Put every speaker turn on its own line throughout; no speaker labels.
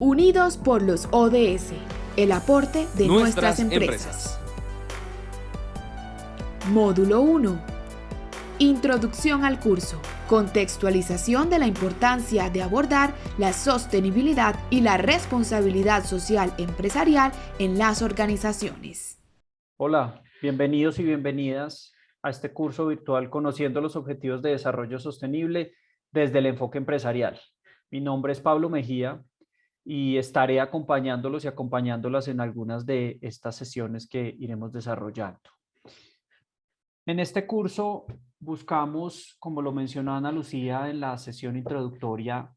Unidos por los ODS, el aporte de nuestras empresas. Módulo 1. Introducción al curso. Contextualización de la importancia de abordar la sostenibilidad y la responsabilidad social empresarial en las organizaciones.
Hola, bienvenidos y bienvenidas a este curso virtual Conociendo los Objetivos de Desarrollo Sostenible desde el enfoque empresarial. Mi nombre es Pablo Mejía y estaré acompañándolos y acompañándolas en algunas de estas sesiones que iremos desarrollando. En este curso buscamos, como lo mencionó Ana Lucía en la sesión introductoria,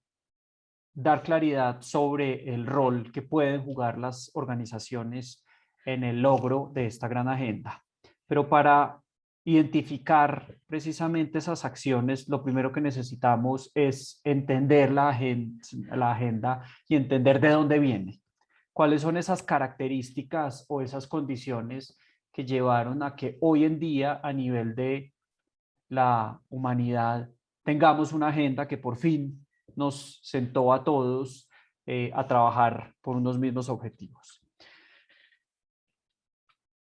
dar claridad sobre el rol que pueden jugar las organizaciones en el logro de esta gran agenda. Pero para identificar precisamente esas acciones, lo primero que necesitamos es entender la agenda y entender de dónde viene. ¿Cuáles son esas características o esas condiciones que llevaron a que hoy en día a nivel de la humanidad tengamos una agenda que por fin nos sentó a todos a trabajar por unos mismos objetivos?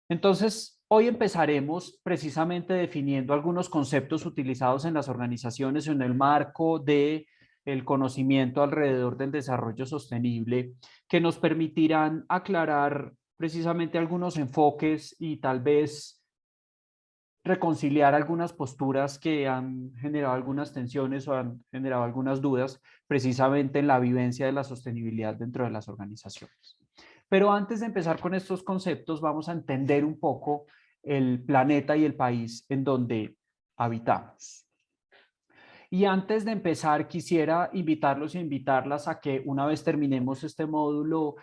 Entonces, hoy empezaremos precisamente definiendo algunos conceptos utilizados en las organizaciones en el marco de el conocimiento alrededor del desarrollo sostenible, que nos permitirán aclarar precisamente algunos enfoques y tal vez reconciliar algunas posturas que han generado algunas tensiones o han generado algunas dudas precisamente en la vivencia de la sostenibilidad dentro de las organizaciones. Pero antes de empezar con estos conceptos, vamos a entender un poco el planeta y el país en donde habitamos. Y antes de empezar, quisiera invitarlos e invitarlas a que una vez terminemos este módulo,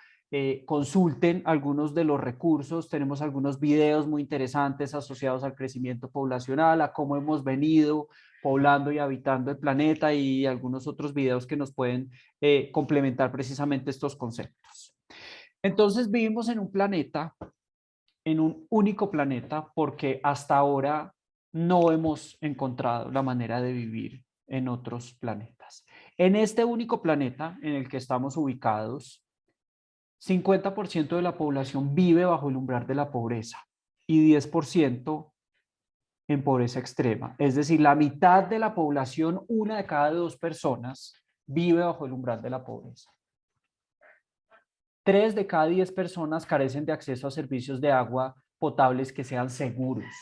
consulten algunos de los recursos. Tenemos algunos videos muy interesantes asociados al crecimiento poblacional, a cómo hemos venido poblando y habitando el planeta y algunos otros videos que nos pueden complementar precisamente estos conceptos. Entonces vivimos en un planeta, en un único planeta, porque hasta ahora no hemos encontrado la manera de vivir en otros planetas. En este único planeta en el que estamos ubicados, 50% de la población vive bajo el umbral de la pobreza y 10% en pobreza extrema. Es decir, la mitad de la población, una de cada dos personas, vive bajo el umbral de la pobreza. 3 de cada 10 personas carecen de acceso a servicios de agua potables que sean seguros.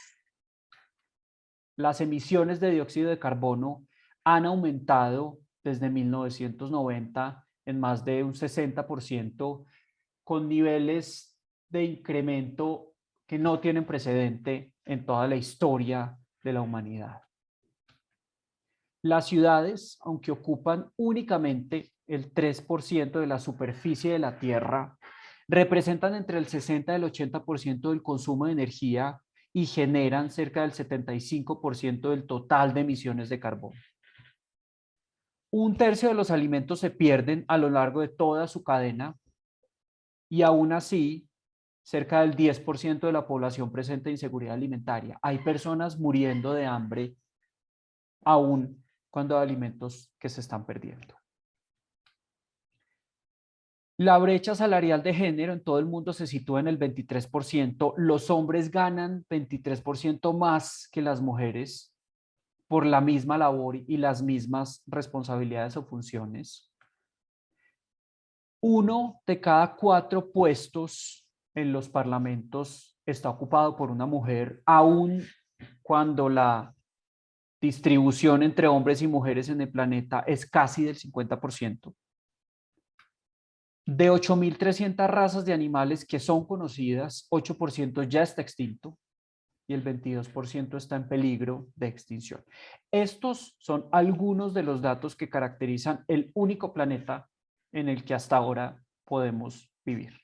Las emisiones de dióxido de carbono han aumentado desde 1990 en más de un 60%, con niveles de incremento que no tienen precedente en toda la historia de la humanidad. Las ciudades, aunque ocupan únicamente el 3% de la superficie de la Tierra, representan entre el 60 y el 80% del consumo de energía y generan cerca del 75% del total de emisiones de carbono. Un tercio de los alimentos se pierden a lo largo de toda su cadena y aún así, cerca del 10% de la población presenta inseguridad alimentaria. Hay personas muriendo de hambre aún cuando hay alimentos que se están perdiendo. La brecha salarial de género en todo el mundo se sitúa en el 23%. Los hombres ganan 23% más que las mujeres por la misma labor y las mismas responsabilidades o funciones. 1 de cada 4 puestos en los parlamentos está ocupado por una mujer, aun cuando la distribución entre hombres y mujeres en el planeta es casi del 50%. De 8.300 razas de animales que son conocidas, 8% ya está extinto y el 22% está en peligro de extinción. Estos son algunos de los datos que caracterizan el único planeta en el que hasta ahora podemos vivir.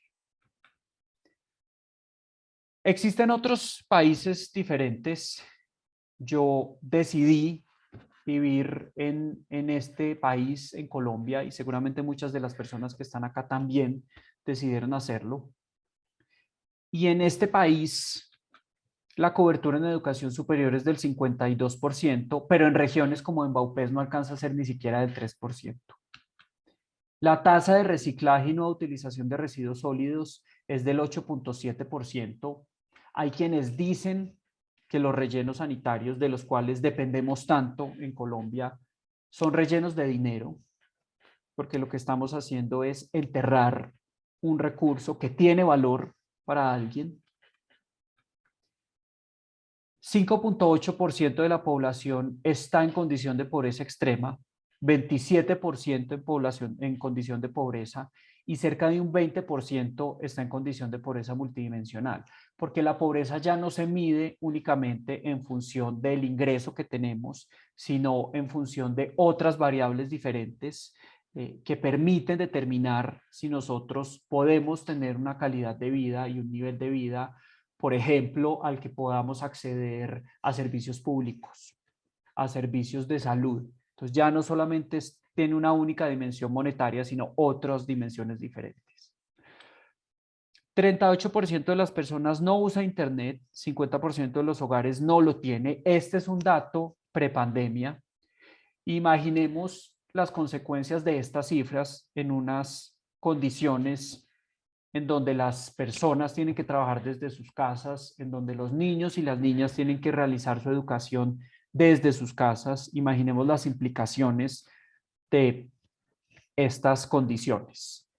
Existen otros países diferentes. Yo decidí vivir en este país, en Colombia, y seguramente muchas de las personas que están acá también decidieron hacerlo. Y en este país, la cobertura en educación superior es del 52%, pero en regiones como en Vaupés no alcanza a ser ni siquiera del 3%. La tasa de reciclaje y nueva utilización de residuos sólidos es del 8,7%. Hay quienes dicen que los rellenos sanitarios, de los cuales dependemos tanto en Colombia, son rellenos de dinero, porque lo que estamos haciendo es enterrar un recurso que tiene valor para alguien. 5,8% de la población está en condición de pobreza extrema, 27% en población en condición de pobreza y cerca de un 20% está en condición de pobreza multidimensional, porque la pobreza ya no se mide únicamente en función del ingreso que tenemos, sino en función de otras variables diferentes que permiten determinar si nosotros podemos tener una calidad de vida y un nivel de vida, por ejemplo, al que podamos acceder a servicios públicos, a servicios de salud. Entonces ya no solamente tiene una única dimensión monetaria, sino otras dimensiones diferentes. 38% de las personas no usa Internet, 50% de los hogares no lo tiene. Este es un dato prepandemia. Imaginemos las consecuencias de estas cifras en unas condiciones en donde las personas tienen que trabajar desde sus casas, en donde los niños y las niñas tienen que realizar su educación desde sus casas. Imaginemos las implicaciones de estas condiciones.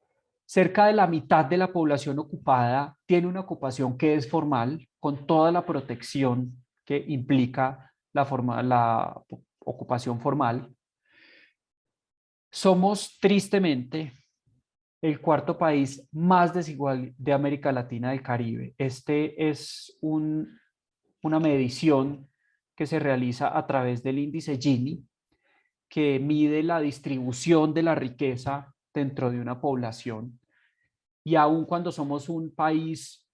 Cerca de la mitad de la población ocupada tiene una ocupación que es formal, con toda la protección que implica la ocupación formal. Somos tristemente el cuarto país más desigual de América Latina y del Caribe. Este es una medición que se realiza a través del índice Gini, que mide la distribución de la riqueza dentro de una población. Y aun cuando somos un país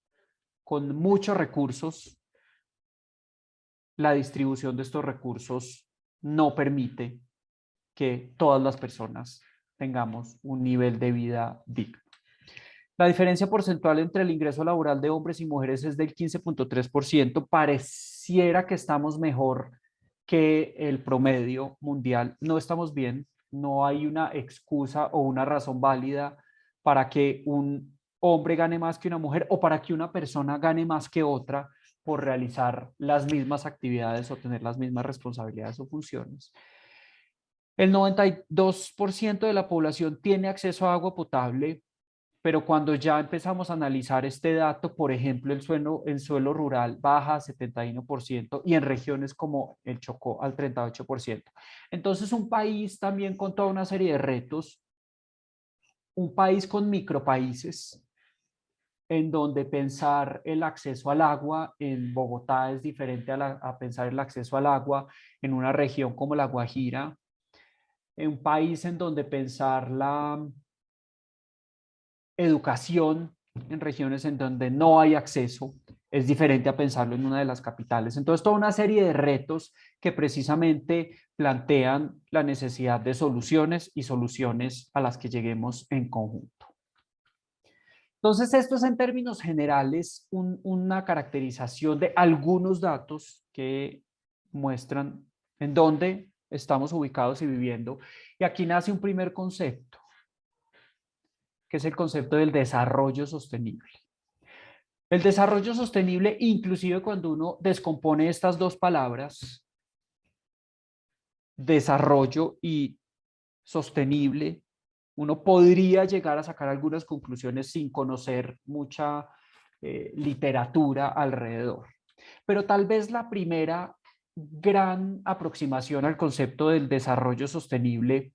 con muchos recursos, la distribución de estos recursos no permite que todas las personas tengamos un nivel de vida digno. La diferencia porcentual entre el ingreso laboral de hombres y mujeres es del 15,3%. Pareciera que estamos mejor que el promedio mundial. No estamos bien, no hay una excusa o una razón válida para que un hombre gane más que una mujer o para que una persona gane más que otra por realizar las mismas actividades o tener las mismas responsabilidades o funciones. El 92% de la población tiene acceso a agua potable, pero cuando ya empezamos a analizar este dato, por ejemplo, el suelo rural baja a 71% y en regiones como el Chocó al 38%. Entonces, un país también con toda una serie de retos, un país con micropaíses, en donde pensar el acceso al agua en Bogotá es diferente a pensar el acceso al agua en una región como La Guajira, en un país en donde pensar la educación en regiones en donde no hay acceso es diferente a pensarlo en una de las capitales. Entonces, toda una serie de retos que precisamente plantean la necesidad de soluciones y soluciones a las que lleguemos en conjunto. Entonces, esto es en términos generales una caracterización de algunos datos que muestran en dónde estamos ubicados y viviendo. Y aquí nace un primer concepto, que es el concepto del desarrollo sostenible. El desarrollo sostenible, inclusive cuando uno descompone estas dos palabras, desarrollo y sostenible, uno podría llegar a sacar algunas conclusiones sin conocer mucha literatura alrededor. Pero tal vez la primera gran aproximación al concepto del desarrollo sostenible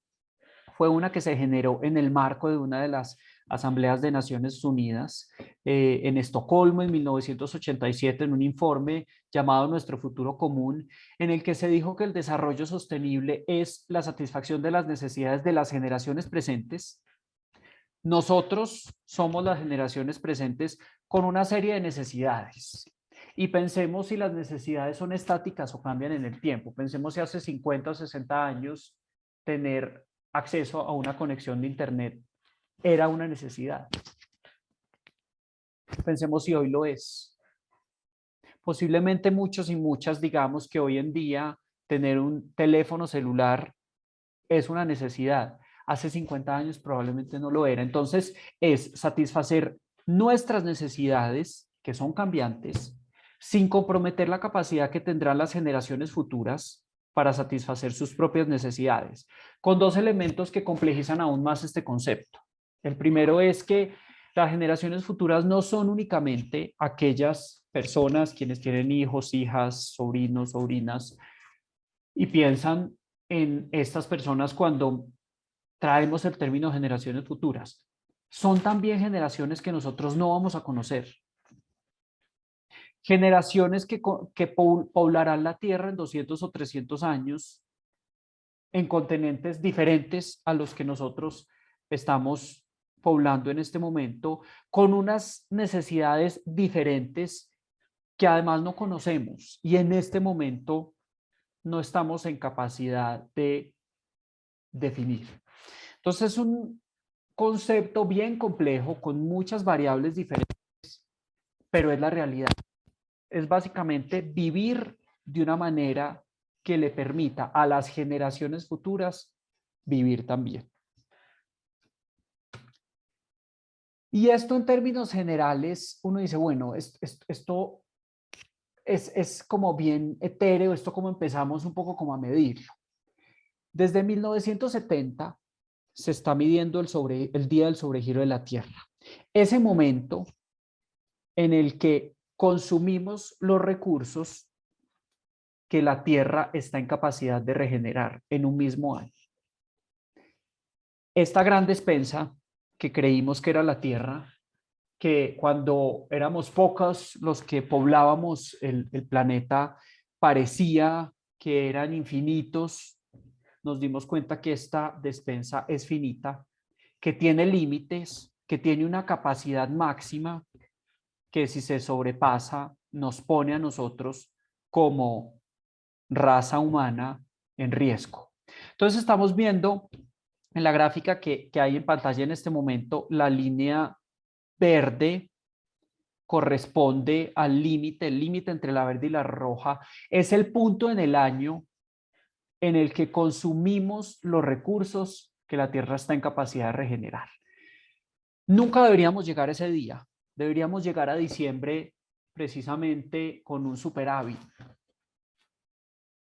fue una que se generó en el marco de una de las asambleas de Naciones Unidas en Estocolmo en 1987, en un informe llamado Nuestro Futuro Común, en el que se dijo que el desarrollo sostenible es la satisfacción de las necesidades de las generaciones presentes. Nosotros somos las generaciones presentes con una serie de necesidades. Y pensemos si las necesidades son estáticas o cambian en el tiempo. Pensemos si hace 50 o 60 años tener acceso a una conexión de Internet era una necesidad. Pensemos si hoy lo es. Posiblemente muchos y muchas digamos que hoy en día tener un teléfono celular es una necesidad. Hace 50 años probablemente no lo era. Entonces, es satisfacer nuestras necesidades, que son cambiantes, sin comprometer la capacidad que tendrán las generaciones futuras para satisfacer sus propias necesidades, con dos elementos que complejizan aún más este concepto. El primero es que las generaciones futuras no son únicamente aquellas personas quienes tienen hijos, hijas, sobrinos, sobrinas, y piensan en estas personas cuando traemos el término generaciones futuras. Son también generaciones que nosotros no vamos a conocer. Generaciones que poblarán la Tierra en 200 o 300 años en continentes diferentes a los que nosotros estamos poblando en este momento, con unas necesidades diferentes que además no conocemos y en este momento no estamos en capacidad de definir. Entonces es un concepto bien complejo con muchas variables diferentes, pero es la realidad. Es básicamente vivir de una manera que le permita a las generaciones futuras vivir también. Y esto en términos generales, uno dice, bueno, esto es como bien etéreo, esto como empezamos un poco como a medirlo. Desde 1970 se está midiendo el día del sobregiro de la Tierra. Ese momento en el que consumimos los recursos que la Tierra está en capacidad de regenerar en un mismo año. Esta gran despensa que creímos que era la Tierra, que cuando éramos pocos los que poblábamos el planeta, parecía que eran infinitos, nos dimos cuenta que esta despensa es finita, que tiene límites, que tiene una capacidad máxima, que si se sobrepasa nos pone a nosotros como raza humana en riesgo. Entonces estamos viendo en la gráfica que hay en pantalla en este momento, la línea verde corresponde al límite, el límite entre la verde y la roja es el punto en el año en el que consumimos los recursos que la Tierra está en capacidad de regenerar. Nunca deberíamos llegar a ese día, deberíamos llegar a diciembre precisamente con un superávit.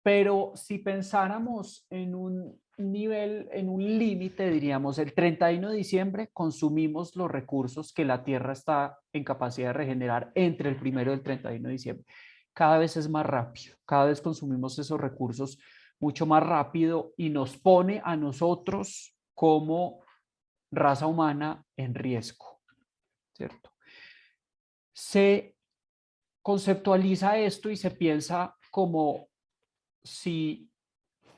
Pero si pensáramos en un nivel, en un límite, diríamos el 31 de diciembre consumimos los recursos que la Tierra está en capacidad de regenerar entre el 1 y el 31 de diciembre. Cada vez es más rápido, cada vez consumimos esos recursos mucho más rápido y nos pone a nosotros como raza humana en riesgo, ¿cierto? Se conceptualiza esto y se piensa como si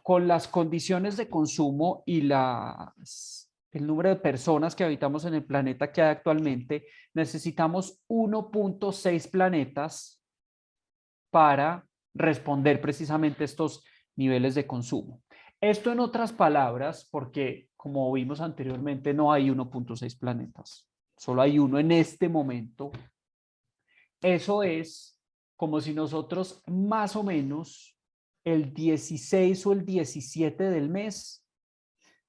con las condiciones de consumo y el número de personas que habitamos en el planeta que hay actualmente, necesitamos 1.6 planetas para responder precisamente estos niveles de consumo. Esto en otras palabras, porque como vimos anteriormente, no hay 1.6 planetas, solo hay uno en este momento. Eso es como si nosotros más o menos el 16 o el 17 del mes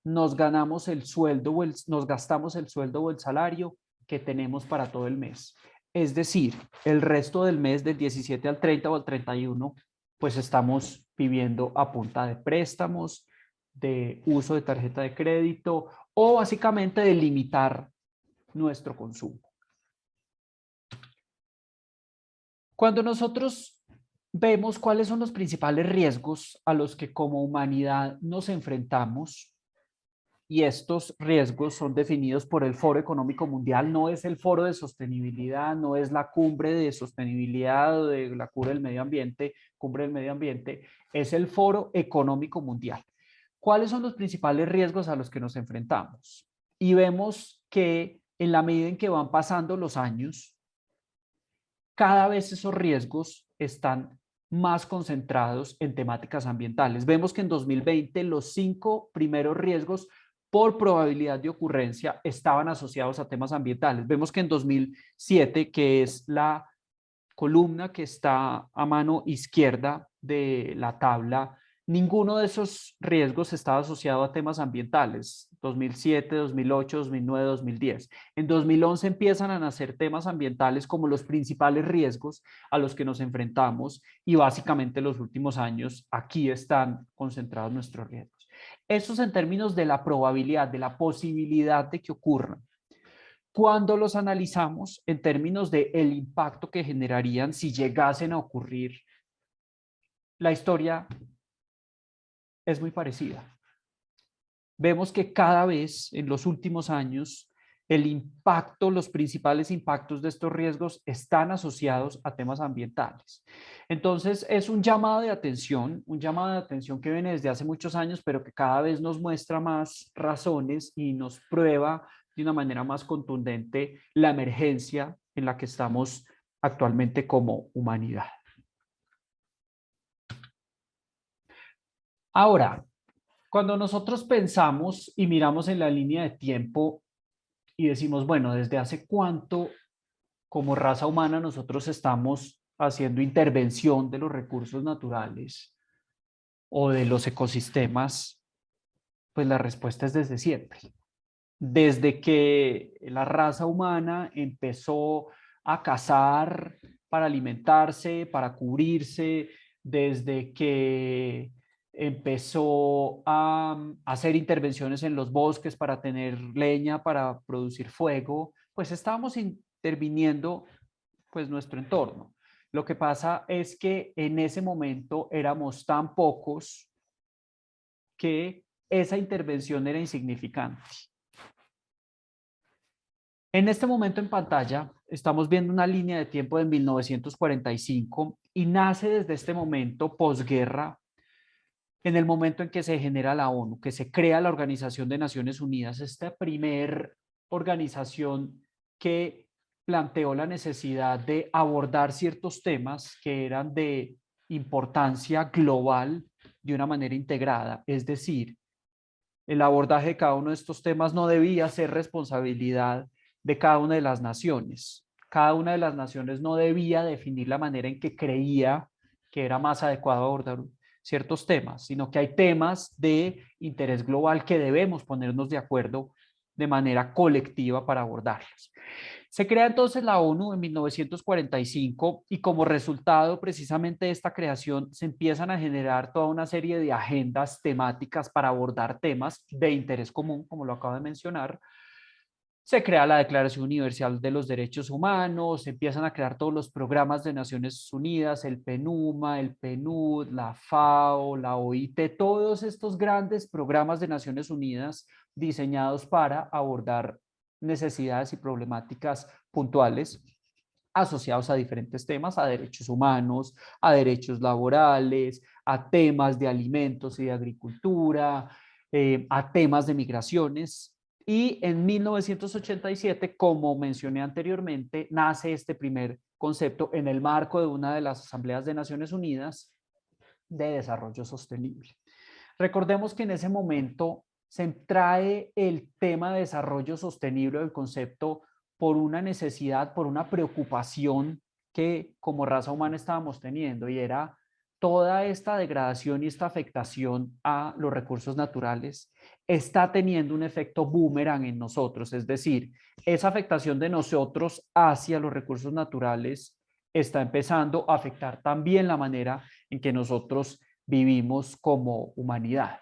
nos ganamos el sueldo o nos gastamos el sueldo o el salario que tenemos para todo el mes. Es decir, el resto del mes del 17 al 30 o al 31, pues estamos viviendo a punta de préstamos, de uso de tarjeta de crédito o básicamente de limitar nuestro consumo. Cuando nosotros vemos cuáles son los principales riesgos a los que como humanidad nos enfrentamos, y estos riesgos son definidos por el Foro Económico Mundial, no es el Foro de Sostenibilidad, no es la Cumbre de Sostenibilidad o de la Cumbre del Medio Ambiente, es el Foro Económico Mundial. ¿Cuáles son los principales riesgos a los que nos enfrentamos? Y vemos que en la medida en que van pasando los años, cada vez esos riesgos están más concentrados en temáticas ambientales. Vemos que en 2020 los 5 primeros riesgos por probabilidad de ocurrencia estaban asociados a temas ambientales. Vemos que en 2007, que es la columna que está a mano izquierda de la tabla, Ninguno de esos riesgos estaba asociado a temas ambientales, 2007, 2008, 2009, 2010. En 2011 empiezan a nacer temas ambientales como los principales riesgos a los que nos enfrentamos y básicamente los últimos años aquí están concentrados nuestros riesgos. Eso es en términos de la probabilidad, de la posibilidad de que ocurran. Cuando los analizamos en términos de el impacto que generarían si llegasen a ocurrir, la historia es muy parecida. Vemos que cada vez en los últimos años el impacto, los principales impactos de estos riesgos están asociados a temas ambientales. Entonces es un llamado de atención que viene desde hace muchos años, pero que cada vez nos muestra más razones y nos prueba de una manera más contundente la emergencia en la que estamos actualmente como humanidad. Ahora, cuando nosotros pensamos y miramos en la línea de tiempo y decimos, bueno, ¿desde hace cuánto como raza humana nosotros estamos haciendo intervención de los recursos naturales o de los ecosistemas? Pues la respuesta es desde siempre. Desde que la raza humana empezó a cazar para alimentarse, para cubrirse, desde que empezó a hacer intervenciones en los bosques para tener leña, para producir fuego, pues estábamos interviniendo pues nuestro entorno. Lo que pasa es que en ese momento éramos tan pocos que esa intervención era insignificante. En este momento en pantalla estamos viendo una línea de tiempo de 1945 y nace desde este momento posguerra, en el momento en que se genera la ONU, que se crea la Organización de Naciones Unidas, esta primer organización que planteó la necesidad de abordar ciertos temas que eran de importancia global de una manera integrada, es decir, el abordaje de cada uno de estos temas no debía ser responsabilidad de cada una de las naciones. Cada una de las naciones no debía definir la manera en que creía que era más adecuado abordar ciertos temas, sino que hay temas de interés global que debemos ponernos de acuerdo de manera colectiva para abordarlos. Se crea entonces la ONU en 1945 y como resultado precisamente de esta creación se empiezan a generar toda una serie de agendas temáticas para abordar temas de interés común, como lo acabo de mencionar. Se crea la Declaración Universal de los Derechos Humanos, se empiezan a crear todos los programas de Naciones Unidas, el PNUMA, el PNUD, la FAO, la OIT, todos estos grandes programas de Naciones Unidas diseñados para abordar necesidades y problemáticas puntuales asociados a diferentes temas, a derechos humanos, a derechos laborales, a temas de alimentos y de agricultura, a temas de migraciones. Y en 1987, como mencioné anteriormente, nace este primer concepto en el marco de una de las asambleas de Naciones Unidas de desarrollo sostenible. Recordemos que en ese momento se trae el tema de desarrollo sostenible del concepto por una necesidad, por una preocupación que como raza humana estábamos teniendo, y era toda esta degradación y esta afectación a los recursos naturales está teniendo un efecto boomerang en nosotros, es decir, esa afectación de nosotros hacia los recursos naturales está empezando a afectar también la manera en que nosotros vivimos como humanidad.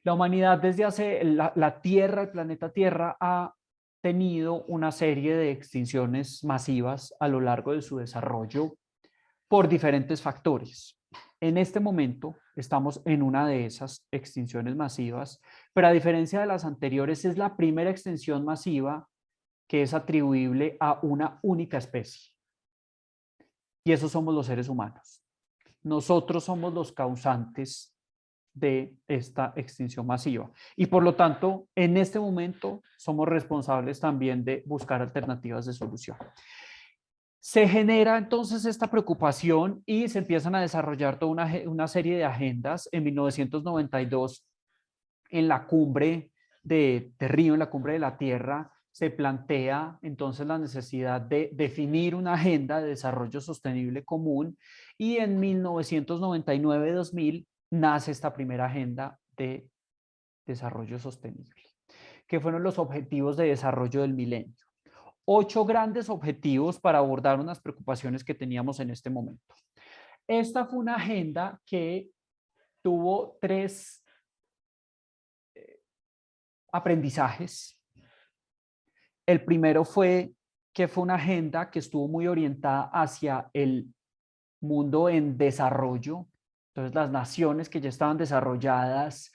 La humanidad desde hace, la Tierra, el planeta Tierra ha tenido una serie de extinciones masivas a lo largo de su desarrollo por diferentes factores. En este momento estamos en una de esas extinciones masivas, pero a diferencia de las anteriores es la primera extinción masiva que es atribuible a una única especie. Y esos somos los seres humanos. Nosotros somos los causantes de esta extinción masiva. Y por lo tanto, en este momento somos responsables también de buscar alternativas de solución. Se genera entonces esta preocupación y se empiezan a desarrollar toda una serie de agendas. En 1992, en la cumbre de Río, en la cumbre de la Tierra, se plantea entonces la necesidad de definir una agenda de desarrollo sostenible común y en 1999-2000 nace esta primera agenda de desarrollo sostenible, que fueron los objetivos de desarrollo del milenio. 8 grandes objetivos para abordar unas preocupaciones que teníamos en este momento. Esta fue una agenda que tuvo 3 aprendizajes. El primero fue que fue una agenda que estuvo muy orientada hacia el mundo en desarrollo. Entonces, las naciones que ya estaban desarrolladas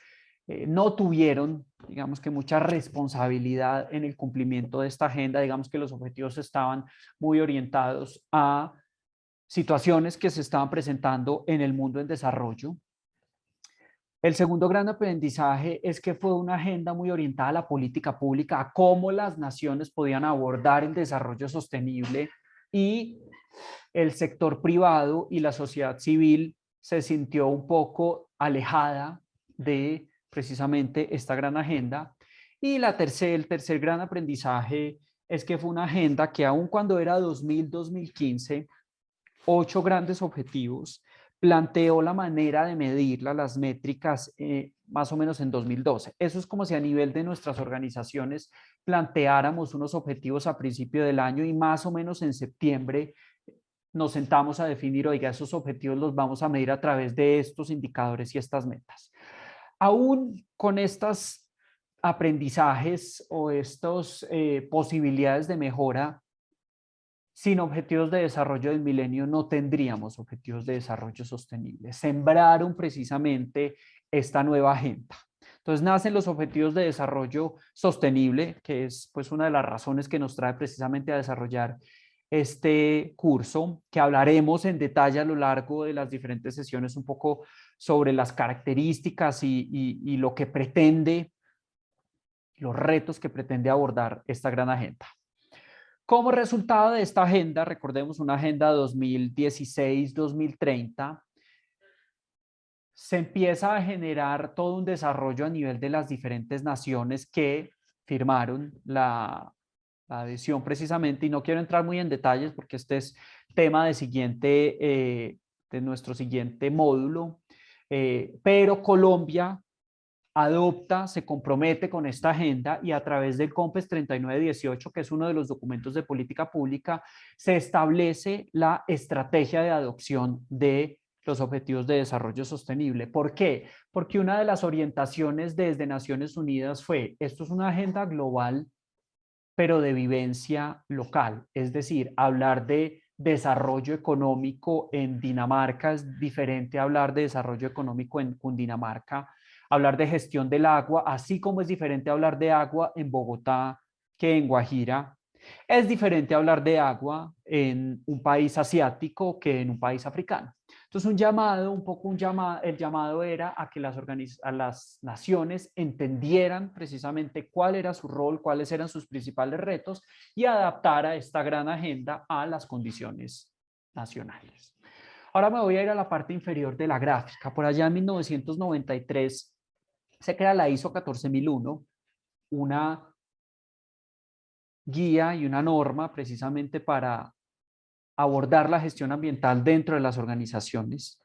no tuvieron, digamos que mucha responsabilidad en el cumplimiento de esta agenda. Digamos que los objetivos estaban muy orientados a situaciones que se estaban presentando en el mundo en desarrollo. El segundo gran aprendizaje es que fue una agenda muy orientada a la política pública, a cómo las naciones podían abordar el desarrollo sostenible, y el sector privado y la sociedad civil se sintió un poco alejada de precisamente esta gran agenda. Y el tercer gran aprendizaje es que fue una agenda que aun cuando era 2000-2015, 8 grandes objetivos, planteó la manera de medirla, las métricas, más o menos en 2012. Eso es como si a nivel de nuestras organizaciones planteáramos unos objetivos a principio del año y más o menos en septiembre nos sentamos a definir, oiga, esos objetivos los vamos a medir a través de estos indicadores y estas metas. Aún con estos aprendizajes o estas posibilidades de mejora, sin objetivos de desarrollo del milenio no tendríamos objetivos de desarrollo sostenible. Sembraron precisamente esta nueva agenda. Entonces nacen los objetivos de desarrollo sostenible, que es pues una de las razones que nos trae precisamente a desarrollar este curso, que hablaremos en detalle a lo largo de las diferentes sesiones un poco sobre las características y lo que pretende, los retos que pretende abordar esta gran agenda. Como resultado de esta agenda, recordemos una agenda 2016-2030, se empieza a generar todo un desarrollo a nivel de las diferentes naciones que firmaron la adhesión precisamente, y no quiero entrar muy en detalles porque este es tema de nuestro siguiente módulo, pero Colombia adopta, se compromete con esta agenda y a través del COMPES 3918, que es uno de los documentos de política pública, se establece la estrategia de adopción de los objetivos de desarrollo sostenible. ¿Por qué? Porque una de las orientaciones desde Naciones Unidas fue, esto es una agenda global, pero de vivencia local, es decir, hablar de desarrollo económico en Dinamarca es diferente a hablar de desarrollo económico en Cundinamarca, hablar de gestión del agua, así como es diferente hablar de agua en Bogotá que en Guajira, es diferente hablar de agua en un país asiático que en un país africano. Entonces, el llamado era a que las naciones entendieran precisamente cuál era su rol, cuáles eran sus principales retos y adaptara esta gran agenda a las condiciones nacionales. Ahora me voy a ir a la parte inferior de la gráfica. Por allá en 1993 se crea la ISO 14001, una guía y una norma precisamente para abordar la gestión ambiental dentro de las organizaciones.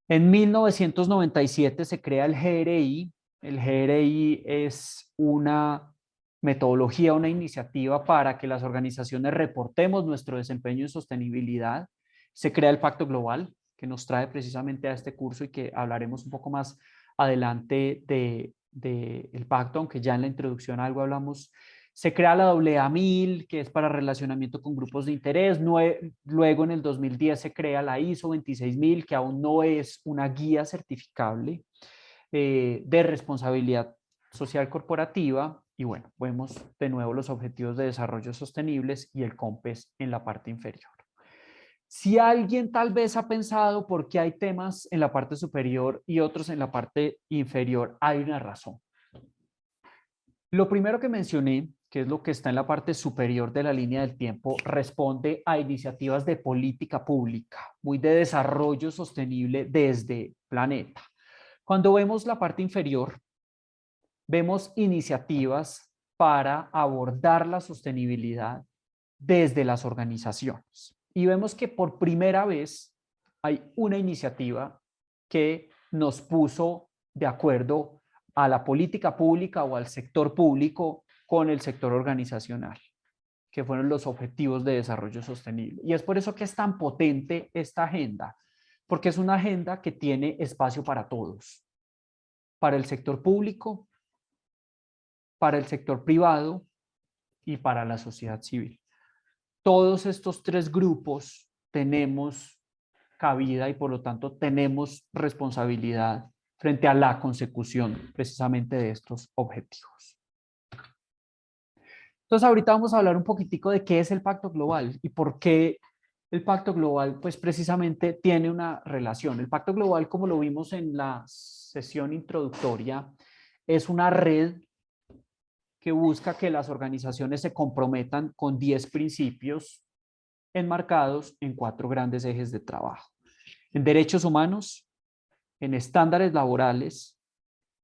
En 1997 se crea el GRI. El GRI es una metodología, una iniciativa para que las organizaciones reportemos nuestro desempeño en sostenibilidad. Se crea el Pacto Global, que nos trae precisamente a este curso y que hablaremos un poco más adelante del pacto, aunque ya en la introducción algo hablamos. Se crea la AA1000, que es para relacionamiento con grupos de interés. Luego, en el 2010, se crea la ISO 26000, que aún no es una guía certificable de responsabilidad social corporativa. Y bueno, vemos de nuevo los objetivos de desarrollo sostenibles y el COMPES en la parte inferior. Si alguien tal vez ha pensado por qué hay temas en la parte superior y otros en la parte inferior, hay una razón. Lo primero que mencioné, que es lo que está en la parte superior de la línea del tiempo, responde a iniciativas de política pública, muy de desarrollo sostenible desde planeta. Cuando vemos la parte inferior, vemos iniciativas para abordar la sostenibilidad desde las organizaciones. Y vemos que por primera vez hay una iniciativa que nos puso de acuerdo a la política pública o al sector público con el sector organizacional, que fueron los objetivos de desarrollo sostenible. Y es por eso que es tan potente esta agenda, porque es una agenda que tiene espacio para todos, para el sector público, para el sector privado y para la sociedad civil. Todos estos tres grupos tenemos cabida y por lo tanto tenemos responsabilidad frente a la consecución precisamente de estos objetivos. Entonces ahorita vamos a hablar un poquitico de qué es el Pacto Global y por qué el Pacto Global pues precisamente tiene una relación. El Pacto Global, como lo vimos en la sesión introductoria, es una red que busca que las organizaciones se comprometan con 10 principios enmarcados en 4 grandes ejes de trabajo: en derechos humanos, en estándares laborales,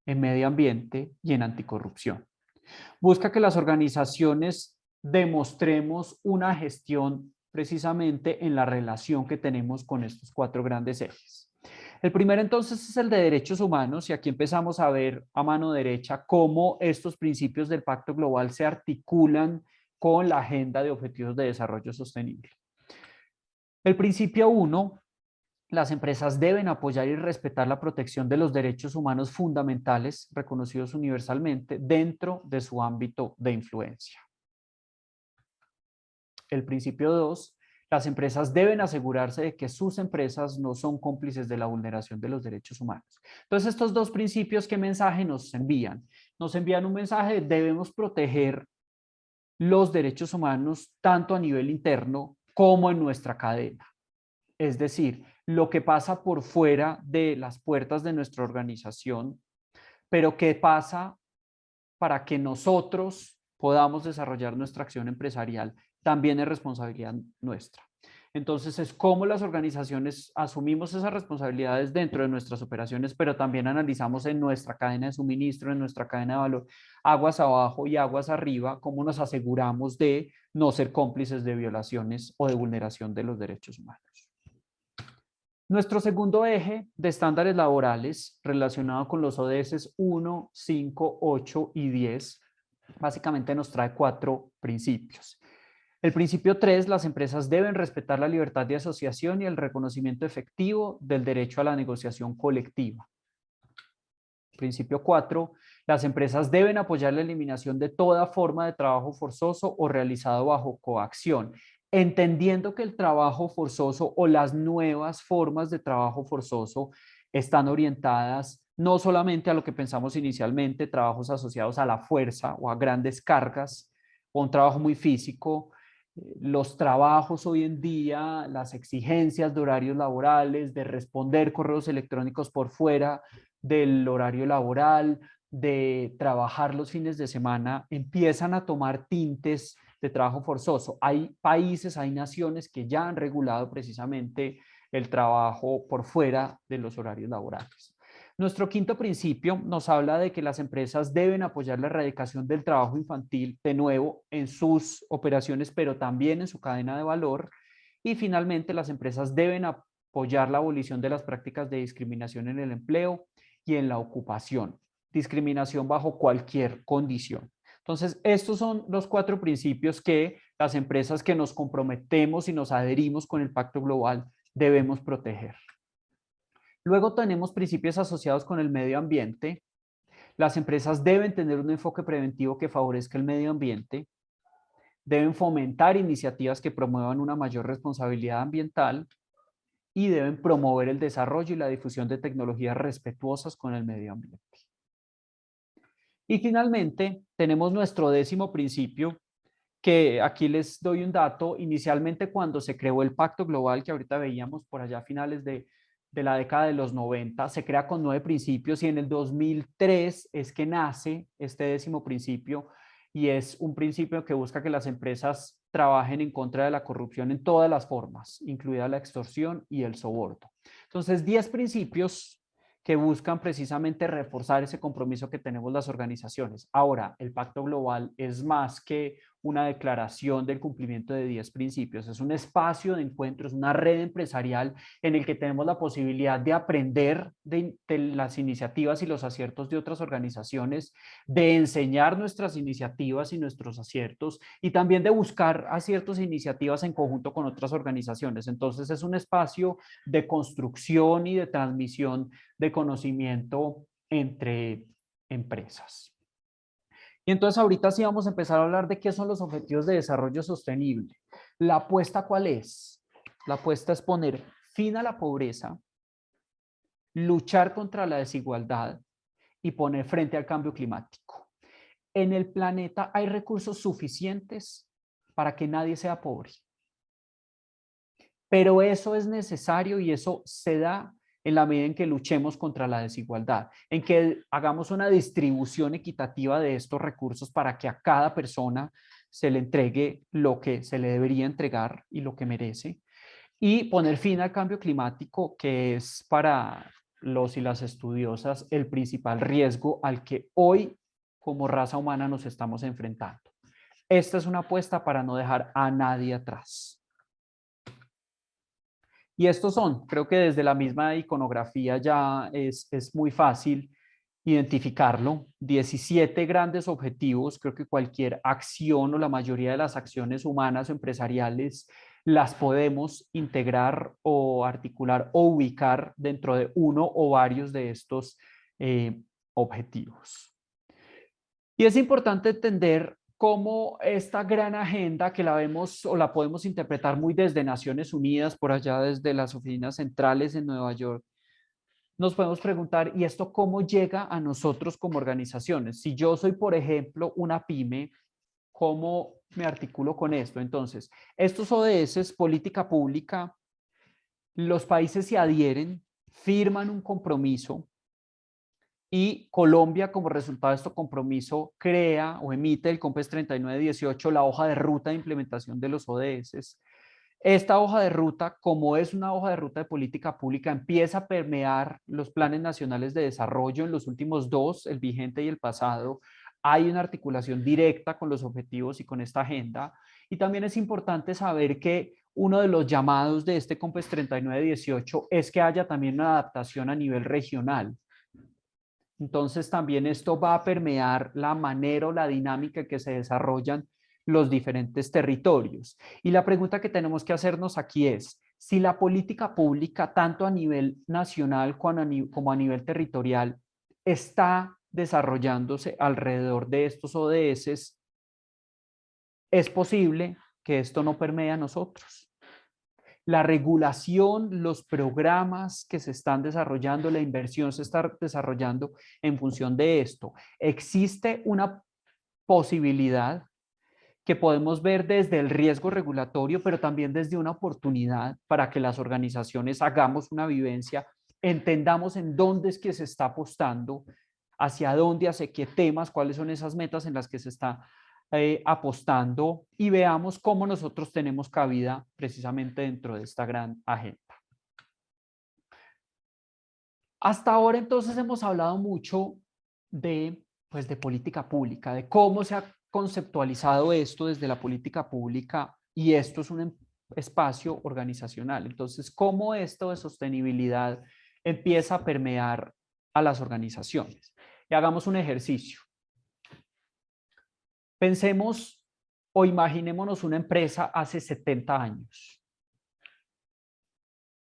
en medio ambiente y en anticorrupción. Busca que las organizaciones demostremos una gestión precisamente en la relación que tenemos con estos 4 grandes ejes. El primero entonces es el de derechos humanos y aquí empezamos a ver a mano derecha cómo estos principios del Pacto Global se articulan con la Agenda de Objetivos de Desarrollo Sostenible. El principio 1: las empresas deben apoyar y respetar la protección de los derechos humanos fundamentales reconocidos universalmente dentro de su ámbito de influencia. El principio 2: las empresas deben asegurarse de que sus empresas no son cómplices de la vulneración de los derechos humanos. Entonces, estos dos principios, ¿qué mensaje nos envían? Nos envían un mensaje de debemos proteger los derechos humanos tanto a nivel interno como en nuestra cadena. Es decir, lo que pasa por fuera de las puertas de nuestra organización, pero qué pasa para que nosotros podamos desarrollar nuestra acción empresarial, también es responsabilidad nuestra. Entonces, es cómo las organizaciones asumimos esas responsabilidades dentro de nuestras operaciones, pero también analizamos en nuestra cadena de suministro, en nuestra cadena de valor, aguas abajo y aguas arriba, cómo nos aseguramos de no ser cómplices de violaciones o de vulneración de los derechos humanos. Nuestro segundo eje de estándares laborales relacionado con los ODS 1, 5, 8 y 10 básicamente nos trae 4 principios. El principio 3: las empresas deben respetar la libertad de asociación y el reconocimiento efectivo del derecho a la negociación colectiva. Principio 4: las empresas deben apoyar la eliminación de toda forma de trabajo forzoso o realizado bajo coacción, entendiendo que el trabajo forzoso o las nuevas formas de trabajo forzoso están orientadas no solamente a lo que pensamos inicialmente, trabajos asociados a la fuerza o a grandes cargas o un trabajo muy físico. Los trabajos hoy en día, las exigencias de horarios laborales, de responder correos electrónicos por fuera del horario laboral, de trabajar los fines de semana, empiezan a tomar tintes de trabajo forzoso. Hay países, hay naciones que ya han regulado precisamente el trabajo por fuera de los horarios laborales. Nuestro quinto principio nos habla de que las empresas deben apoyar la erradicación del trabajo infantil, de nuevo, en sus operaciones, pero también en su cadena de valor. Y finalmente, las empresas deben apoyar la abolición de las prácticas de discriminación en el empleo y en la ocupación. Discriminación bajo cualquier condición. Entonces, estos son los 4 principios que las empresas que nos comprometemos y nos adherimos con el Pacto Global debemos proteger. Luego tenemos principios asociados con el medio ambiente. Las empresas deben tener un enfoque preventivo que favorezca el medio ambiente. Deben fomentar iniciativas que promuevan una mayor responsabilidad ambiental y deben promover el desarrollo y la difusión de tecnologías respetuosas con el medio ambiente. Y finalmente, tenemos nuestro 10º principio, que aquí les doy un dato. Inicialmente, cuando se creó el Pacto Global, que ahorita veíamos por allá a finales de la década de los 90, se crea con 9 principios y en el 2003 es que nace este 10º principio y es un principio que busca que las empresas trabajen en contra de la corrupción en todas las formas, incluida la extorsión y el soborno. Entonces, 10 principios que buscan precisamente reforzar ese compromiso que tenemos las organizaciones. Ahora, el Pacto Global es más que una declaración del cumplimiento de 10 principios. Es un espacio de encuentro, es una red empresarial en el que tenemos la posibilidad de aprender de las iniciativas y los aciertos de otras organizaciones, de enseñar nuestras iniciativas y nuestros aciertos y también de buscar aciertos e iniciativas en conjunto con otras organizaciones. Entonces es un espacio de construcción y de transmisión de conocimiento entre empresas. Y entonces ahorita sí vamos a empezar a hablar de qué son los objetivos de desarrollo sostenible. ¿La apuesta cuál es? La apuesta es poner fin a la pobreza, luchar contra la desigualdad y poner frente al cambio climático. En el planeta hay recursos suficientes para que nadie sea pobre. Pero eso es necesario y eso se da en la medida en que luchemos contra la desigualdad, en que hagamos una distribución equitativa de estos recursos para que a cada persona se le entregue lo que se le debería entregar y lo que merece, y poner fin al cambio climático, que es para los y las estudiosas el principal riesgo al que hoy como raza humana nos estamos enfrentando. Esta es una apuesta para no dejar a nadie atrás. Y estos son, creo que desde la misma iconografía ya es muy fácil identificarlo, 17 grandes objetivos. Creo que cualquier acción o la mayoría de las acciones humanas o empresariales las podemos integrar o articular o ubicar dentro de uno o varios de estos objetivos. Y es importante entender cómo esta gran agenda, que la vemos o la podemos interpretar muy desde Naciones Unidas, por allá desde las oficinas centrales en Nueva York, nos podemos preguntar, ¿y esto cómo llega a nosotros como organizaciones? Si yo soy, por ejemplo, una pyme, ¿cómo me articulo con esto? Entonces, estos ODS, política pública, los países se adhieren, firman un compromiso y Colombia, como resultado de este compromiso, crea o emite el COMPES 3918, la hoja de ruta de implementación de los ODS. Esta hoja de ruta, como es una hoja de ruta de política pública, empieza a permear los planes nacionales de desarrollo en los últimos dos, el vigente y el pasado. Hay una articulación directa con los objetivos y con esta agenda. Y también es importante saber que uno de los llamados de este COMPES 3918 es que haya también una adaptación a nivel regional. Entonces también esto va a permear la manera o la dinámica en que se desarrollan los diferentes territorios. Y la pregunta que tenemos que hacernos aquí es, si la política pública, tanto a nivel nacional como a nivel territorial, está desarrollándose alrededor de estos ODS, ¿es posible que esto no permee a nosotros? La regulación, los programas que se están desarrollando, la inversión se está desarrollando en función de esto. Existe una posibilidad que podemos ver desde el riesgo regulatorio, pero también desde una oportunidad para que las organizaciones hagamos una vivencia, entendamos en dónde es que se está apostando, hacia dónde, hacia qué temas, cuáles son esas metas en las que se está apostando y veamos cómo nosotros tenemos cabida precisamente dentro de esta gran agenda. Hasta ahora entonces hemos hablado mucho de política pública, de cómo se ha conceptualizado esto desde la política pública y esto es un espacio organizacional. Entonces, ¿cómo esto de sostenibilidad empieza a permear a las organizaciones? Y hagamos un ejercicio. Pensemos o imaginémonos una empresa hace 70 años.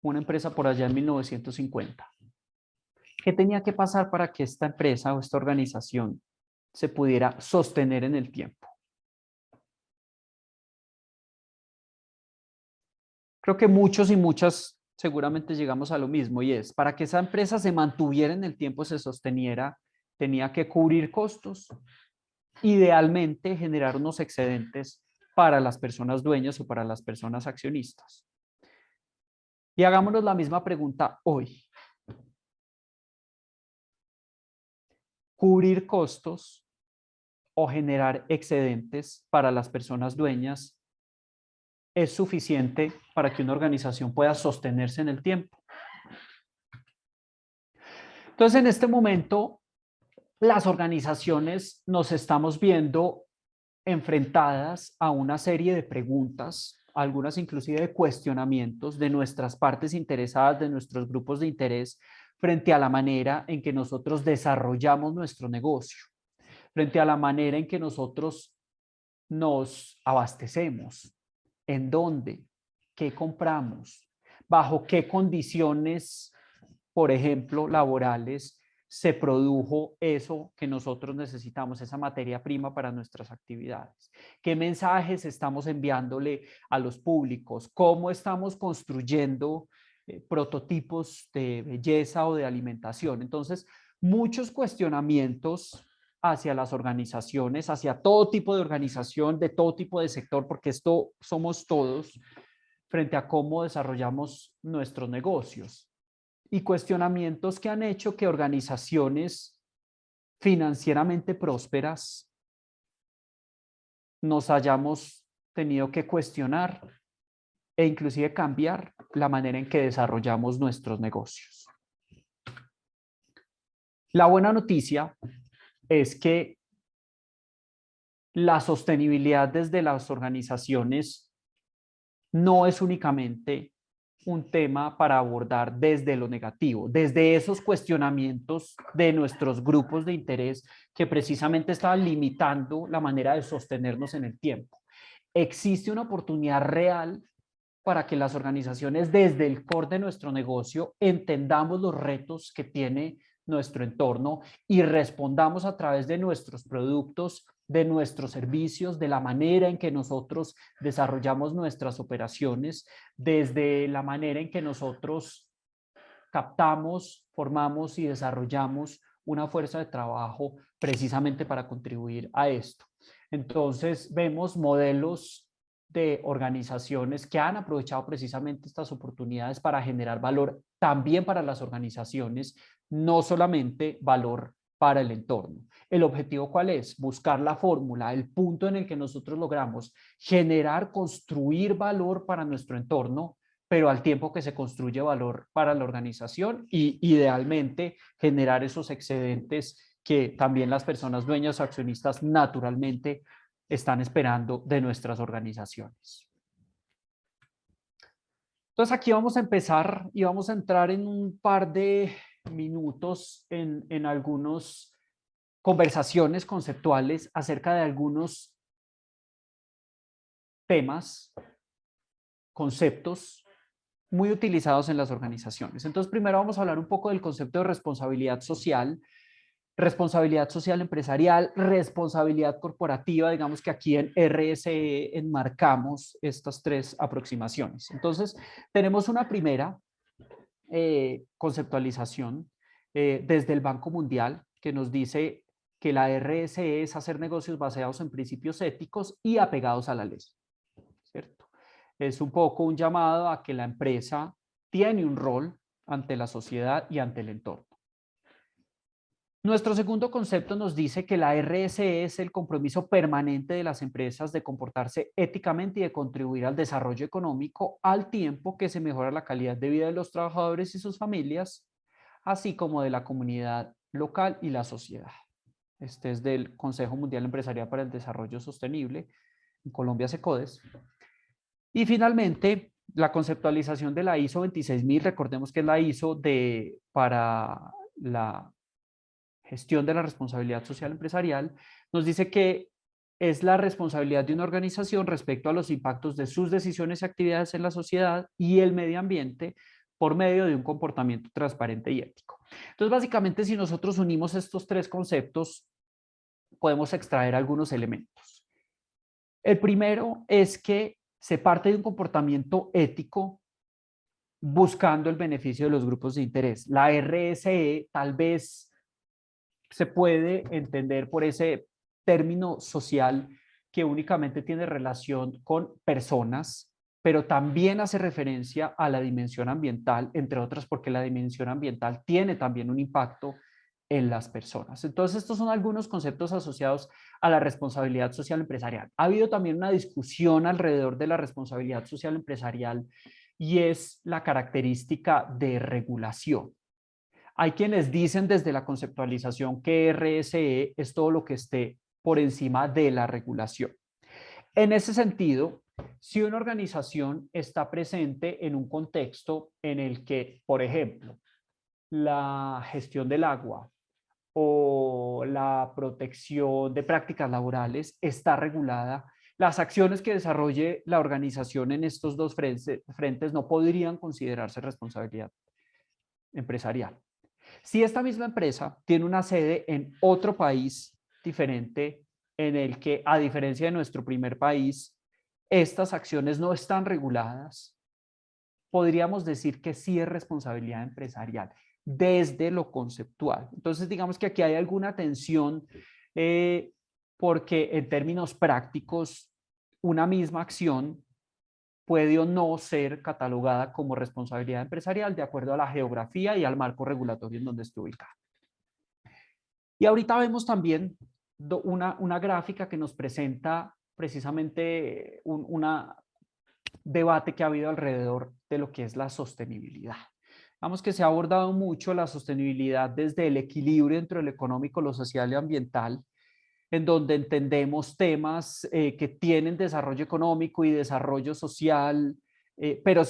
Una empresa por allá en 1950. ¿Qué tenía que pasar para que esta empresa o esta organización se pudiera sostener en el tiempo? Creo que muchos y muchas seguramente llegamos a lo mismo y es, para que esa empresa se mantuviera en el tiempo, se sosteniera, tenía que cubrir costos, idealmente generar unos excedentes para las personas dueñas o para las personas accionistas. Y hagámonos la misma pregunta hoy. ¿Cubrir costos o generar excedentes para las personas dueñas es suficiente para que una organización pueda sostenerse en el tiempo? Entonces, en este momento, las organizaciones nos estamos viendo enfrentadas a una serie de preguntas, algunas inclusive de cuestionamientos de nuestras partes interesadas, de nuestros grupos de interés, frente a la manera en que nosotros desarrollamos nuestro negocio, frente a la manera en que nosotros nos abastecemos, en dónde, qué compramos, bajo qué condiciones, por ejemplo, laborales, se produjo eso que nosotros necesitamos, esa materia prima para nuestras actividades. ¿Qué mensajes estamos enviándole a los públicos? ¿Cómo estamos construyendo prototipos de belleza o de alimentación? Entonces, muchos cuestionamientos hacia las organizaciones, hacia todo tipo de organización, de todo tipo de sector, porque esto somos todos, frente a cómo desarrollamos nuestros negocios. Y cuestionamientos que han hecho que organizaciones financieramente prósperas nos hayamos tenido que cuestionar e inclusive cambiar la manera en que desarrollamos nuestros negocios. La buena noticia es que la sostenibilidad desde las organizaciones no es únicamente un tema para abordar desde lo negativo, desde esos cuestionamientos de nuestros grupos de interés que precisamente estaban limitando la manera de sostenernos en el tiempo. Existe una oportunidad real para que las organizaciones desde el core de nuestro negocio entendamos los retos que tiene nuestro entorno y respondamos a través de nuestros productos, de nuestros servicios, de la manera en que nosotros desarrollamos nuestras operaciones, desde la manera en que nosotros captamos, formamos y desarrollamos una fuerza de trabajo precisamente para contribuir a esto. Entonces vemos modelos de organizaciones que han aprovechado precisamente estas oportunidades para generar valor también para las organizaciones, no solamente valor para el entorno. ¿El objetivo cuál es? Buscar la fórmula, el punto en el que nosotros logramos generar, construir valor para nuestro entorno, pero al tiempo que se construye valor para la organización y idealmente generar esos excedentes que también las personas dueñas o accionistas naturalmente están esperando de nuestras organizaciones. Entonces aquí vamos a empezar y vamos a entrar en un par de minutos en algunas conversaciones conceptuales acerca de algunos temas, conceptos muy utilizados en las organizaciones. Entonces primero vamos a hablar un poco del concepto de responsabilidad social empresarial, responsabilidad corporativa, digamos que aquí en RSE enmarcamos estas tres aproximaciones. Entonces, tenemos una primera conceptualización desde el Banco Mundial que nos dice que la RSE es hacer negocios basados en principios éticos y apegados a la ley, ¿cierto? Es un poco un llamado a que la empresa tiene un rol ante la sociedad y ante el entorno. Nuestro segundo concepto nos dice que la RSE es el compromiso permanente de las empresas de comportarse éticamente y de contribuir al desarrollo económico al tiempo que se mejora la calidad de vida de los trabajadores y sus familias, así como de la comunidad local y la sociedad. Este es del Consejo Mundial Empresarial para el Desarrollo Sostenible, en Colombia SECODES. Y finalmente, la conceptualización de la ISO 26000, recordemos que es la ISO para la gestión de la responsabilidad social empresarial, nos dice que es la responsabilidad de una organización respecto a los impactos de sus decisiones y actividades en la sociedad y el medio ambiente por medio de un comportamiento transparente y ético. Entonces, básicamente, si nosotros unimos estos tres conceptos, podemos extraer algunos elementos. El primero es que se parte de un comportamiento ético buscando el beneficio de los grupos de interés. La RSE tal vez se puede entender por ese término social que únicamente tiene relación con personas, pero también hace referencia a la dimensión ambiental, entre otras porque la dimensión ambiental tiene también un impacto en las personas. Entonces, estos son algunos conceptos asociados a la responsabilidad social empresarial. Ha habido también una discusión alrededor de la responsabilidad social empresarial y es la característica de regulación. Hay quienes dicen desde la conceptualización que RSE es todo lo que esté por encima de la regulación. En ese sentido, si una organización está presente en un contexto en el que, por ejemplo, la gestión del agua o la protección de prácticas laborales está regulada, las acciones que desarrolle la organización en estos dos frentes no podrían considerarse responsabilidad empresarial. Si esta misma empresa tiene una sede en otro país diferente, en el que, a diferencia de nuestro primer país, estas acciones no están reguladas, podríamos decir que sí es responsabilidad empresarial desde lo conceptual. Entonces, digamos que aquí hay alguna tensión porque en términos prácticos, una misma acción puede o no ser catalogada como responsabilidad empresarial de acuerdo a la geografía y al marco regulatorio en donde esté ubicada. Y ahorita vemos también una gráfica que nos presenta precisamente un debate que ha habido alrededor de lo que es la sostenibilidad. Vamos que se ha abordado mucho la sostenibilidad desde el equilibrio entre lo económico, lo social y ambiental, en donde entendemos temas que tienen desarrollo económico y desarrollo social, pero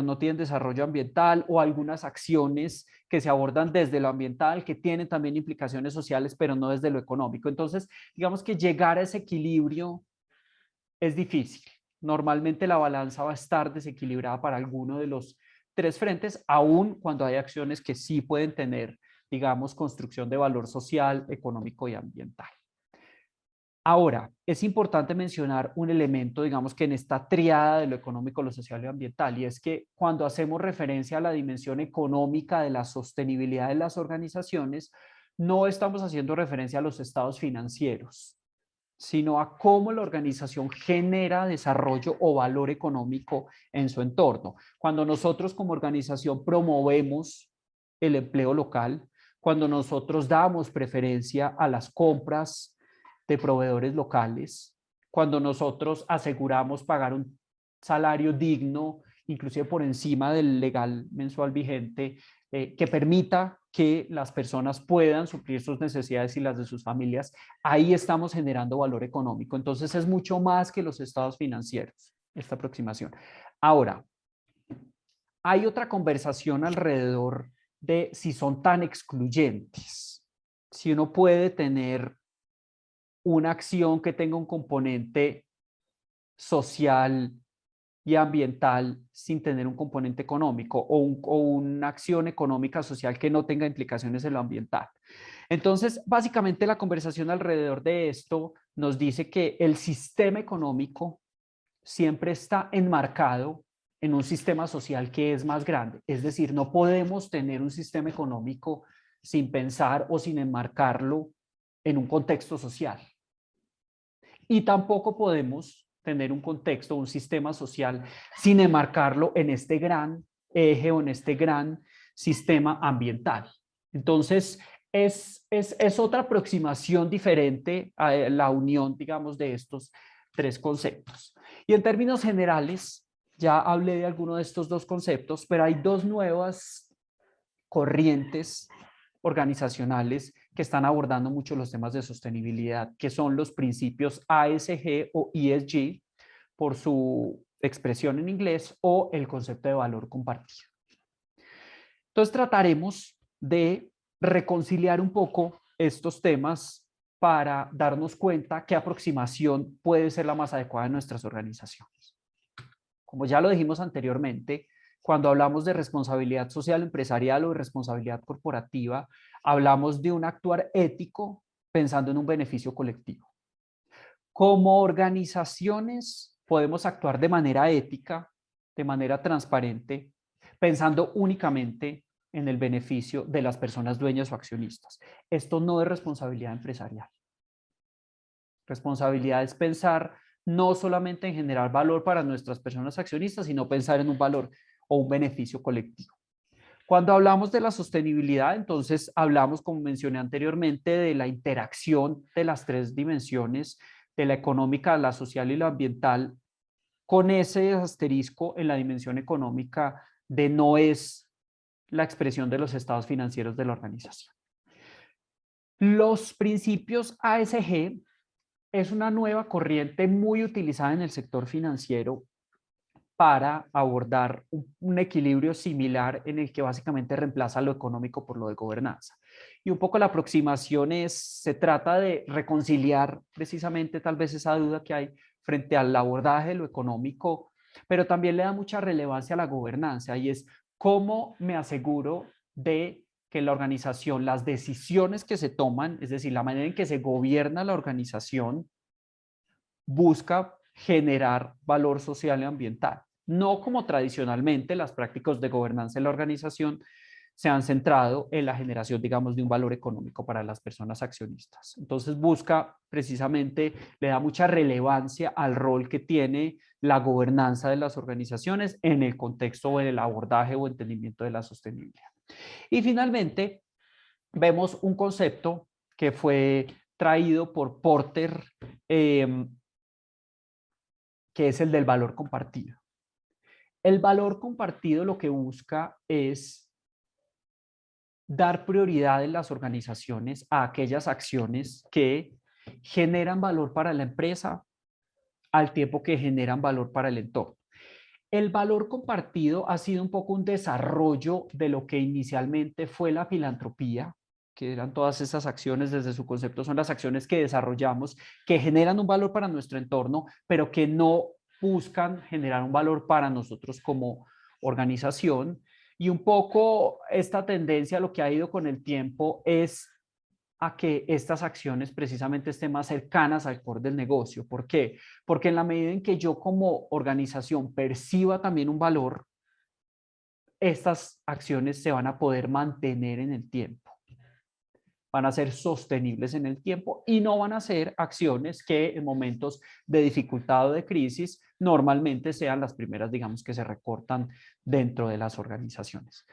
no tienen desarrollo ambiental, o algunas acciones que se abordan desde lo ambiental que tienen también implicaciones sociales, pero no desde lo económico. Entonces, digamos que llegar a ese equilibrio es difícil. Normalmente la balanza va a estar desequilibrada para alguno de los tres frentes, aun cuando hay acciones que sí pueden tener, digamos, construcción de valor social, económico y ambiental. Ahora, es importante mencionar un elemento, digamos, que en esta triada de lo económico, lo social y ambiental, y es que cuando hacemos referencia a la dimensión económica de la sostenibilidad de las organizaciones, no estamos haciendo referencia a los estados financieros, sino a cómo la organización genera desarrollo o valor económico en su entorno. Cuando nosotros como organización promovemos el empleo local, cuando nosotros damos preferencia a las compras de proveedores locales, cuando nosotros aseguramos pagar un salario digno, inclusive por encima del legal mensual vigente, que permita que las personas puedan suplir sus necesidades y las de sus familias, ahí estamos generando valor económico. Entonces es mucho más que los estados financieros, esta aproximación. Ahora, hay otra conversación alrededor de si son tan excluyentes, si uno puede tener una acción que tenga un componente social y ambiental sin tener un componente económico, o una acción económica social que no tenga implicaciones en lo ambiental. Entonces, básicamente la conversación alrededor de esto nos dice que el sistema económico siempre está enmarcado en un sistema social que es más grande. Es decir, no podemos tener un sistema económico sin pensar o sin enmarcarlo en un contexto social. Y tampoco podemos tener un contexto, un sistema social, sin enmarcarlo en este gran eje o en este gran sistema ambiental. Entonces, es otra aproximación diferente a la unión, digamos, de estos tres conceptos. Y en términos generales, ya hablé de alguno de estos dos conceptos, pero hay dos nuevas corrientes organizacionales que están abordando mucho los temas de sostenibilidad, que son los principios ASG o ESG, por su expresión en inglés, o el concepto de valor compartido. Entonces trataremos de reconciliar un poco estos temas para darnos cuenta qué aproximación puede ser la más adecuada en nuestras organizaciones. Como ya lo dijimos anteriormente, cuando hablamos de responsabilidad social empresarial o de responsabilidad corporativa, hablamos de un actuar ético pensando en un beneficio colectivo. Como organizaciones podemos actuar de manera ética, de manera transparente, pensando únicamente en el beneficio de las personas dueñas o accionistas. Esto no es responsabilidad empresarial. Responsabilidad es pensar no solamente en generar valor para nuestras personas accionistas, sino pensar en un valor o un beneficio colectivo. Cuando hablamos de la sostenibilidad, entonces hablamos, como mencioné anteriormente, de la interacción de las tres dimensiones, de la económica, la social y la ambiental, con ese asterisco en la dimensión económica de no es la expresión de los estados financieros de la organización. Los principios ASG es una nueva corriente muy utilizada en el sector financiero para abordar un equilibrio similar en el que básicamente reemplaza lo económico por lo de gobernanza. Y un poco la aproximación se trata de reconciliar precisamente tal vez esa duda que hay frente al abordaje de lo económico, pero también le da mucha relevancia a la gobernanza y es cómo me aseguro de que la organización, las decisiones que se toman, es decir, la manera en que se gobierna la organización, busca generar valor social y ambiental. No como tradicionalmente las prácticas de gobernanza en la organización se han centrado en la generación, digamos, de un valor económico para las personas accionistas. Entonces busca precisamente, le da mucha relevancia al rol que tiene la gobernanza de las organizaciones en el contexto del abordaje o entendimiento de la sostenibilidad. Y finalmente, vemos un concepto que fue traído por Porter, que es el del valor compartido. El valor compartido lo que busca es dar prioridad en las organizaciones a aquellas acciones que generan valor para la empresa al tiempo que generan valor para el entorno. El valor compartido ha sido un poco un desarrollo de lo que inicialmente fue la filantropía, que eran todas esas acciones desde su concepto, son las acciones que desarrollamos, que generan un valor para nuestro entorno, pero que no buscan generar un valor para nosotros como organización. Y un poco esta tendencia, lo que ha ido con el tiempo es a que estas acciones precisamente estén más cercanas al core del negocio. ¿Por qué? Porque en la medida en que yo como organización perciba también un valor, estas acciones se van a poder mantener en el tiempo, van a ser sostenibles en el tiempo y no van a ser acciones que en momentos de dificultad o de crisis normalmente sean las primeras, digamos, que se recortan dentro de las organizaciones.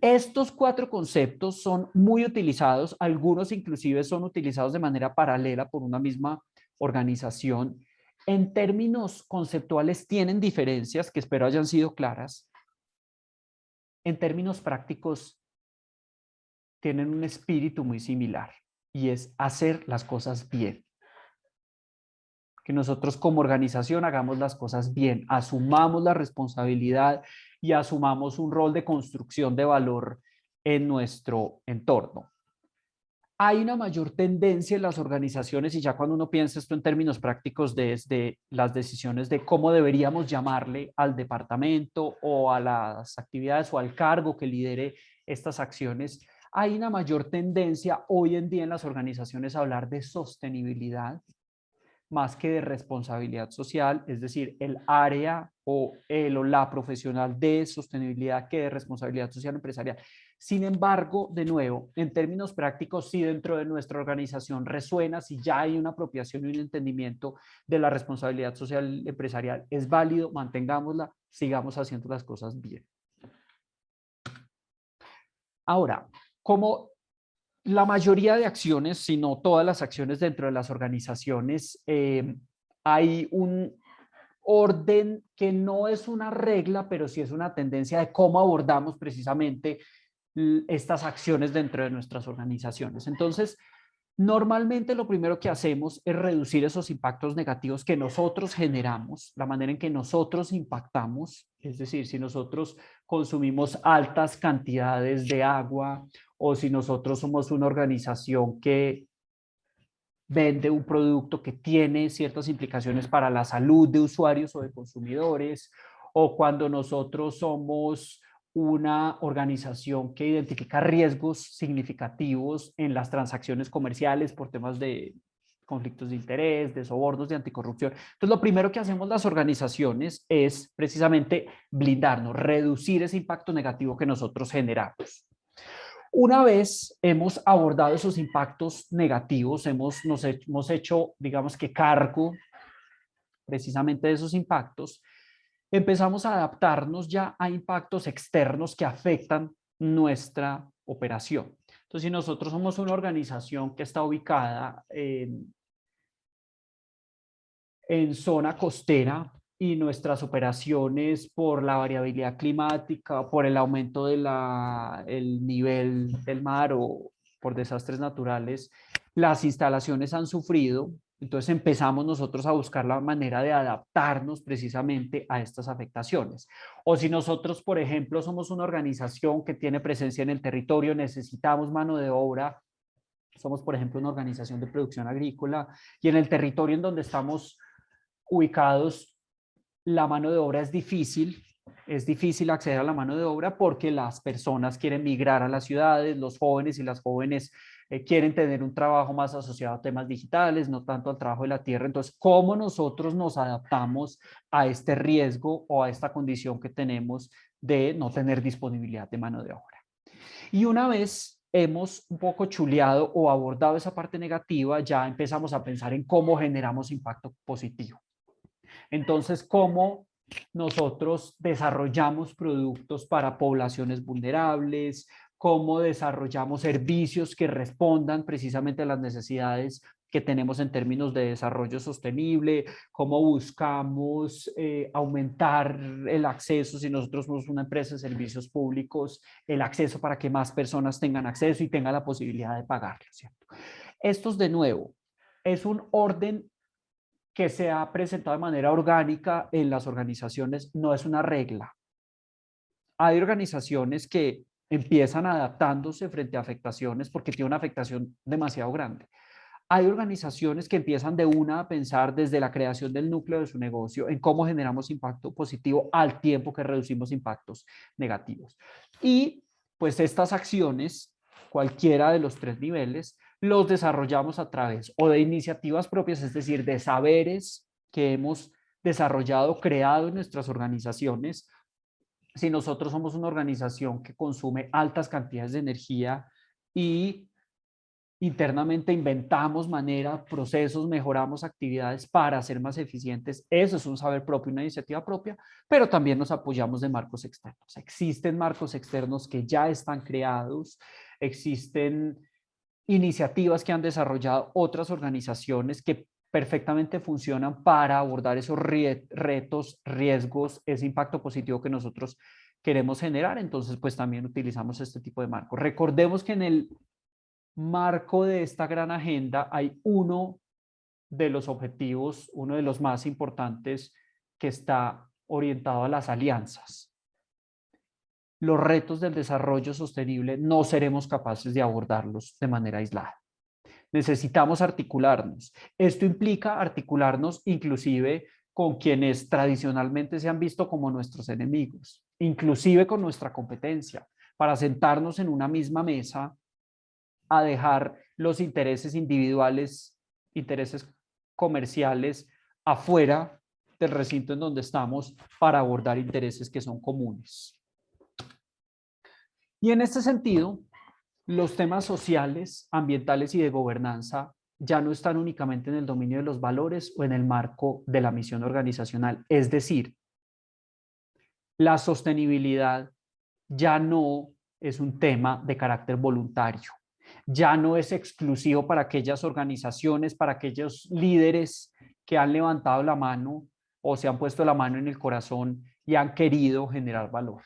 Estos 4 conceptos son muy utilizados, algunos inclusive son utilizados de manera paralela por una misma organización. En términos conceptuales tienen diferencias que espero hayan sido claras. En términos prácticos tienen un espíritu muy similar y es hacer las cosas bien. Que nosotros como organización hagamos las cosas bien, asumamos la responsabilidad y asumamos un rol de construcción de valor en nuestro entorno. Hay una mayor tendencia en las organizaciones y ya cuando uno piensa esto en términos prácticos desde las decisiones de cómo deberíamos llamarle al departamento o a las actividades o al cargo que lidere estas acciones, hay una mayor tendencia hoy en día en las organizaciones a hablar de sostenibilidad más que de responsabilidad social, es decir, el área o el o la profesional de sostenibilidad que de responsabilidad social empresarial. Sin embargo, de nuevo, en términos prácticos, si dentro de nuestra organización resuena, si ya hay una apropiación y un entendimiento de la responsabilidad social empresarial, es válido, mantengámosla, sigamos haciendo las cosas bien. Ahora, como la mayoría de acciones, si no todas las acciones dentro de las organizaciones, hay un orden que no es una regla, pero sí es una tendencia de cómo abordamos precisamente estas acciones dentro de nuestras organizaciones. Entonces, normalmente lo primero que hacemos es reducir esos impactos negativos que nosotros generamos, la manera en que nosotros impactamos, es decir, si nosotros consumimos altas cantidades de agua o si nosotros somos una organización que vende un producto que tiene ciertas implicaciones para la salud de usuarios o de consumidores, o cuando nosotros somos una organización que identifica riesgos significativos en las transacciones comerciales por temas de conflictos de interés, de sobornos, de anticorrupción. Entonces, lo primero que hacemos las organizaciones es precisamente blindarnos, reducir ese impacto negativo que nosotros generamos. Una vez hemos abordado esos impactos negativos, nos hemos hecho, digamos que cargo precisamente de esos impactos, empezamos a adaptarnos ya a impactos externos que afectan nuestra operación. Entonces, si nosotros somos una organización que está ubicada en zona costera y nuestras operaciones por la variabilidad climática, por el aumento del nivel del mar o por desastres naturales, las instalaciones han sufrido, Entonces empezamos nosotros a buscar la manera de adaptarnos precisamente a estas afectaciones. O si nosotros, por ejemplo, somos una organización que tiene presencia en el territorio, necesitamos mano de obra, somos, por ejemplo, una organización de producción agrícola y en el territorio en donde estamos ubicados, la mano de obra es difícil acceder a la mano de obra porque las personas quieren migrar a las ciudades, los jóvenes y las jóvenes quieren tener un trabajo más asociado a temas digitales, no tanto al trabajo de la tierra. Entonces, ¿cómo nosotros nos adaptamos a este riesgo o a esta condición que tenemos de no tener disponibilidad de mano de obra? Y una vez hemos un poco chuleado o abordado esa parte negativa, ya empezamos a pensar en cómo generamos impacto positivo. Entonces, ¿cómo nosotros desarrollamos productos para poblaciones vulnerables? ¿Cómo desarrollamos servicios que respondan precisamente a las necesidades que tenemos en términos de desarrollo sostenible? ¿Cómo buscamos aumentar el acceso, si nosotros somos una empresa de servicios públicos, el acceso para que más personas tengan acceso y tengan la posibilidad de pagarlo, ¿cierto? Estos, de nuevo, es un orden que se ha presentado de manera orgánica en las organizaciones, no es una regla. Hay organizaciones que empiezan adaptándose frente a afectaciones porque tiene una afectación demasiado grande. Hay organizaciones que empiezan de una a pensar desde la creación del núcleo de su negocio en cómo generamos impacto positivo al tiempo que reducimos impactos negativos. Y pues estas acciones, cualquiera de los tres niveles, los desarrollamos a través o de iniciativas propias, es decir, de saberes que hemos desarrollado, creado en nuestras organizaciones. Si nosotros somos una organización que consume altas cantidades de energía y internamente inventamos maneras, procesos, mejoramos actividades para ser más eficientes. Eso es un saber propio, una iniciativa propia, pero también nos apoyamos de marcos externos. Existen marcos externos que ya están creados, existen iniciativas que han desarrollado otras organizaciones que perfectamente funcionan para abordar esos retos, riesgos, ese impacto positivo que nosotros queremos generar. Entonces, pues también utilizamos este tipo de marcos. Recordemos que en el marco de esta gran agenda hay uno de los objetivos, uno de los más importantes, que está orientado a las alianzas. Los retos del desarrollo sostenible no seremos capaces de abordarlos de manera aislada. Necesitamos articularnos. Esto implica articularnos inclusive con quienes tradicionalmente se han visto como nuestros enemigos, inclusive con nuestra competencia, para sentarnos en una misma mesa a dejar los intereses individuales, intereses comerciales afuera del recinto en donde estamos para abordar intereses que son comunes. Y en este sentido, los temas sociales, ambientales y de gobernanza ya no están únicamente en el dominio de los valores o en el marco de la misión organizacional. Es decir, la sostenibilidad ya no es un tema de carácter voluntario, ya no es exclusivo para aquellas organizaciones, para aquellos líderes que han levantado la mano o se han puesto la mano en el corazón y han querido generar valor.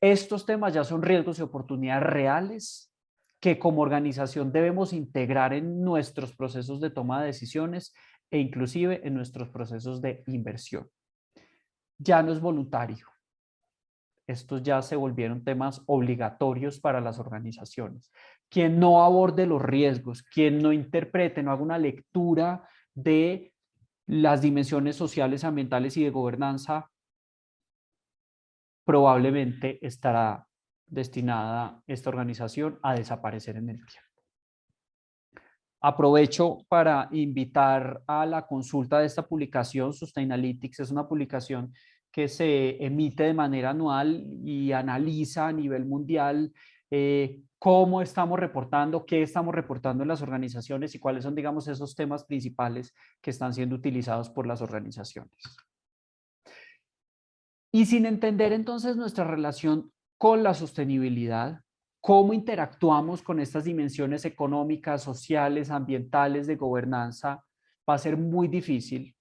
Estos temas ya son riesgos y oportunidades reales que como organización debemos integrar en nuestros procesos de toma de decisiones e inclusive en nuestros procesos de inversión. Ya no es voluntario. Estos ya se volvieron temas obligatorios para las organizaciones. Quien no aborde los riesgos, quien no interprete, no haga una lectura de las dimensiones sociales, ambientales y de gobernanza, probablemente estará destinada esta organización a desaparecer en el tiempo. Aprovecho para invitar a la consulta de esta publicación. Sustainalytics es una publicación que se emite de manera anual y analiza a nivel mundial cómo estamos reportando, qué estamos reportando en las organizaciones y cuáles son, digamos, esos temas principales que están siendo utilizados por las organizaciones. Y sin entender entonces nuestra relación con la sostenibilidad, cómo interactuamos con estas dimensiones económicas, sociales, ambientales, de gobernanza, va a ser muy difícil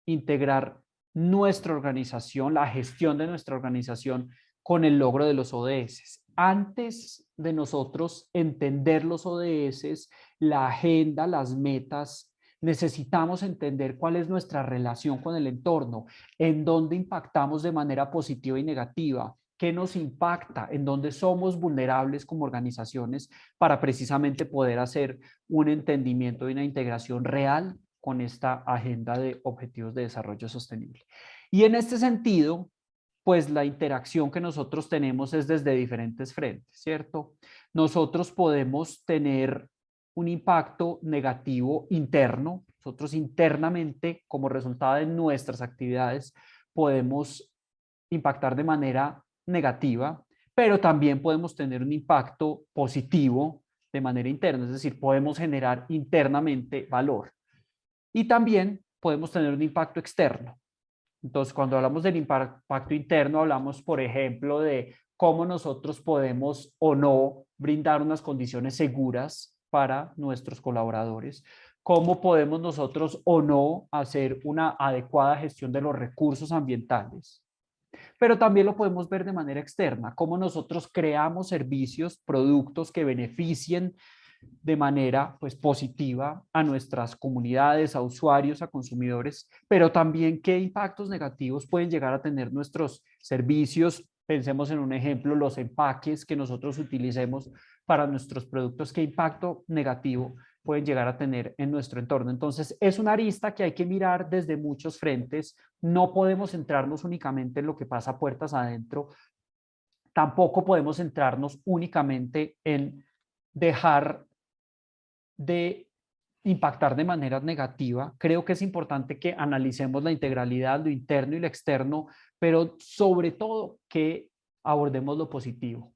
integrar nuestra organización, la gestión de nuestra organización con el logro de los ODS. Antes de nosotros entender los ODS la agenda, las metas, necesitamos entender cuál es nuestra relación con el entorno, en dónde impactamos de manera positiva y negativa, qué nos impacta, en dónde somos vulnerables como organizaciones para precisamente poder hacer un entendimiento y una integración real con esta agenda de objetivos de desarrollo sostenible. Y en este sentido, pues la interacción que nosotros tenemos es desde diferentes frentes, ¿cierto? Nosotros podemos tener un impacto negativo interno. Nosotros internamente, como resultado de nuestras actividades, podemos impactar de manera negativa, pero también podemos tener un impacto positivo de manera interna, es decir, podemos generar internamente valor. Y también podemos tener un impacto externo. Entonces, cuando hablamos del impacto interno, hablamos, por ejemplo, de cómo nosotros podemos o no brindar unas condiciones seguras para nuestros colaboradores, cómo podemos nosotros o no hacer una adecuada gestión de los recursos ambientales. Pero también lo podemos ver de manera externa, cómo nosotros creamos servicios, productos que beneficien de manera pues positiva a nuestras comunidades, a usuarios, a consumidores, pero también qué impactos negativos pueden llegar a tener nuestros servicios. Pensemos en un ejemplo, los empaques que nosotros utilicemos para nuestros productos, qué impacto negativo pueden llegar a tener en nuestro entorno. Entonces, es una arista que hay que mirar desde muchos frentes. No podemos centrarnos únicamente en lo que pasa puertas adentro. Tampoco podemos centrarnos únicamente en dejar de impactar de manera negativa. Creo que es importante que analicemos la integralidad, lo interno y lo externo, pero sobre todo que abordemos lo positivo.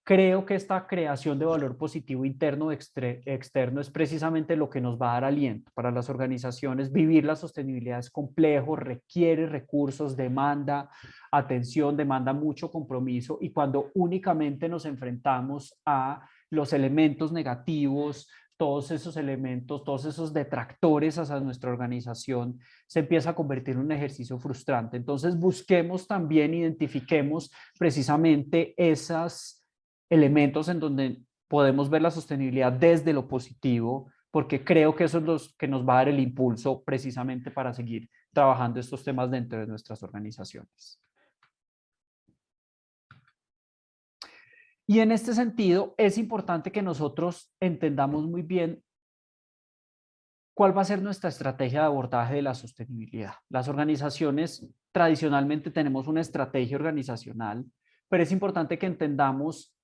Creo que esta creación de valor positivo interno externo es precisamente lo que nos va a dar aliento para las organizaciones. Vivir la sostenibilidad es complejo, requiere recursos, demanda atención, demanda mucho compromiso, y cuando únicamente nos enfrentamos a los elementos negativos, todos esos elementos, todos esos detractores hacia nuestra organización, se empieza a convertir en un ejercicio frustrante. Entonces busquemos también, identifiquemos precisamente esos elementos en donde podemos ver la sostenibilidad desde lo positivo, porque creo que eso es lo que nos va a dar el impulso precisamente para seguir trabajando estos temas dentro de nuestras organizaciones. Y en este sentido, es importante que nosotros entendamos muy bien cuál va a ser nuestra estrategia de abordaje de la sostenibilidad. Las organizaciones tradicionalmente tenemos una estrategia organizacional, pero es importante que entendamos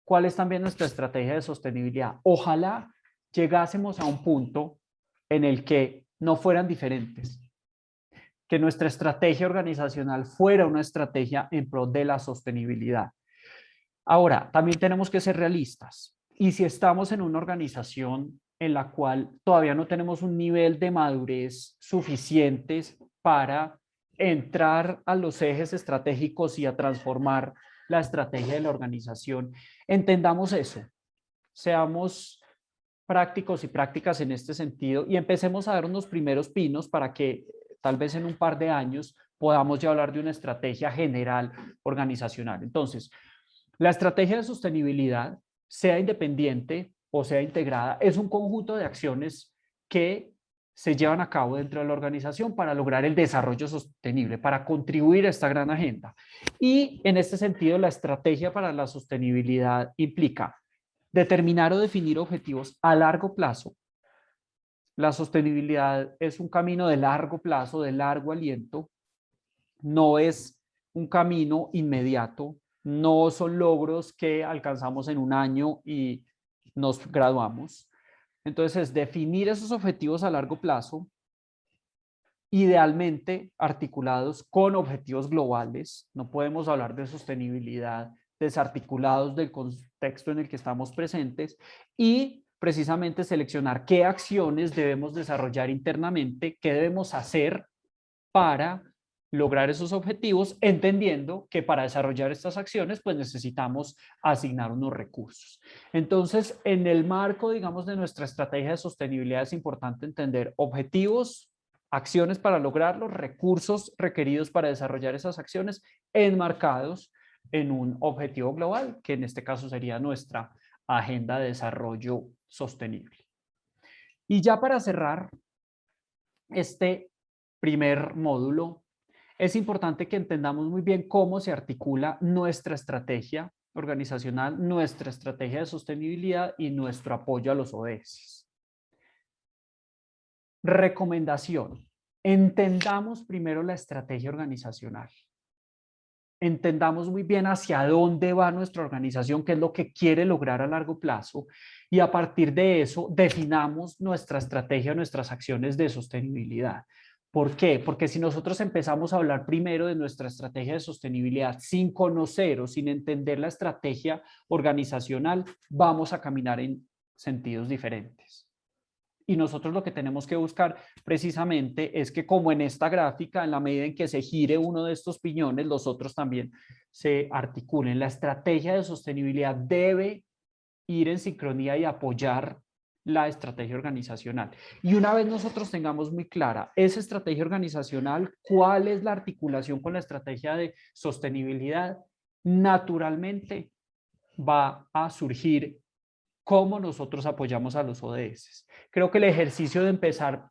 cuál es también nuestra estrategia de sostenibilidad. Ojalá llegásemos a un punto en el que no fueran diferentes, que nuestra estrategia organizacional fuera una estrategia en pro de la sostenibilidad. Ahora, también tenemos que ser realistas. Y si estamos en una organización en la cual todavía no tenemos un nivel de madurez suficientes para entrar a los ejes estratégicos y a transformar la estrategia de la organización, entendamos eso. Seamos prácticos y prácticas en este sentido y empecemos a dar unos primeros pinos para que tal vez en un par de años podamos ya hablar de una estrategia general organizacional. Entonces, la estrategia de sostenibilidad, sea independiente o sea integrada, es un conjunto de acciones que se llevan a cabo dentro de la organización para lograr el desarrollo sostenible, para contribuir a esta gran agenda. Y en este sentido, la estrategia para la sostenibilidad implica determinar o definir objetivos a largo plazo. La sostenibilidad es un camino de largo plazo, de largo aliento, no es un camino inmediato, no son logros que alcanzamos en un año y nos graduamos. Entonces, definir esos objetivos a largo plazo, idealmente articulados con objetivos globales. No podemos hablar de sostenibilidad desarticulados del contexto en el que estamos presentes, y precisamente seleccionar qué acciones debemos desarrollar internamente, qué debemos hacer para lograr esos objetivos, entendiendo que para desarrollar estas acciones pues necesitamos asignar unos recursos. Entonces, en el marco, digamos, de nuestra estrategia de sostenibilidad es importante entender objetivos, acciones para lograrlos, recursos requeridos para desarrollar esas acciones enmarcados en un objetivo global, que en este caso sería nuestra agenda de desarrollo sostenible. Y ya para cerrar este primer módulo, es importante que entendamos muy bien cómo se articula nuestra estrategia organizacional, nuestra estrategia de sostenibilidad y nuestro apoyo a los ODS. Recomendación: entendamos primero la estrategia organizacional. Entendamos muy bien hacia dónde va nuestra organización, qué es lo que quiere lograr a largo plazo, y a partir de eso definamos nuestra estrategia, nuestras acciones de sostenibilidad. ¿Por qué? Porque si nosotros empezamos a hablar primero de nuestra estrategia de sostenibilidad sin conocer o sin entender la estrategia organizacional, vamos a caminar en sentidos diferentes. Y nosotros lo que tenemos que buscar precisamente es que, como en esta gráfica, en la medida en que se gire uno de estos piñones, los otros también se articulen. La estrategia de sostenibilidad debe ir en sincronía y apoyar la estrategia organizacional. Y una vez nosotros tengamos muy clara esa estrategia organizacional, cuál es la articulación con la estrategia de sostenibilidad, naturalmente va a surgir cómo nosotros apoyamos a los ODS. Creo que el ejercicio de empezar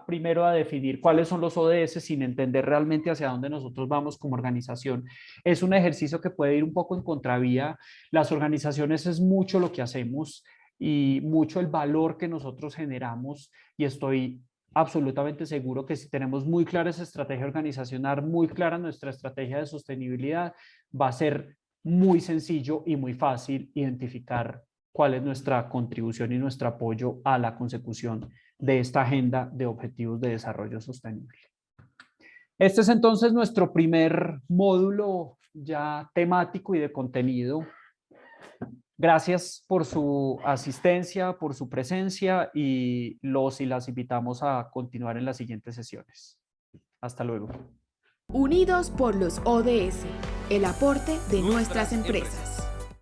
primero a definir cuáles son los ODS sin entender realmente hacia dónde nosotros vamos como organización es un ejercicio que puede ir un poco en contravía. Las organizaciones es mucho lo que hacemos y mucho el valor que nosotros generamos, y estoy absolutamente seguro que si tenemos muy clara esa estrategia organizacional, muy clara nuestra estrategia de sostenibilidad, va a ser muy sencillo y muy fácil identificar cuál es nuestra contribución y nuestro apoyo a la consecución de esta agenda de objetivos de desarrollo sostenible. Este es entonces nuestro primer módulo ya temático y de contenido. Gracias por su asistencia, por su presencia, y los y las invitamos a continuar en las siguientes sesiones. Hasta luego.
Unidos por los ODS, el aporte de nuestras empresas.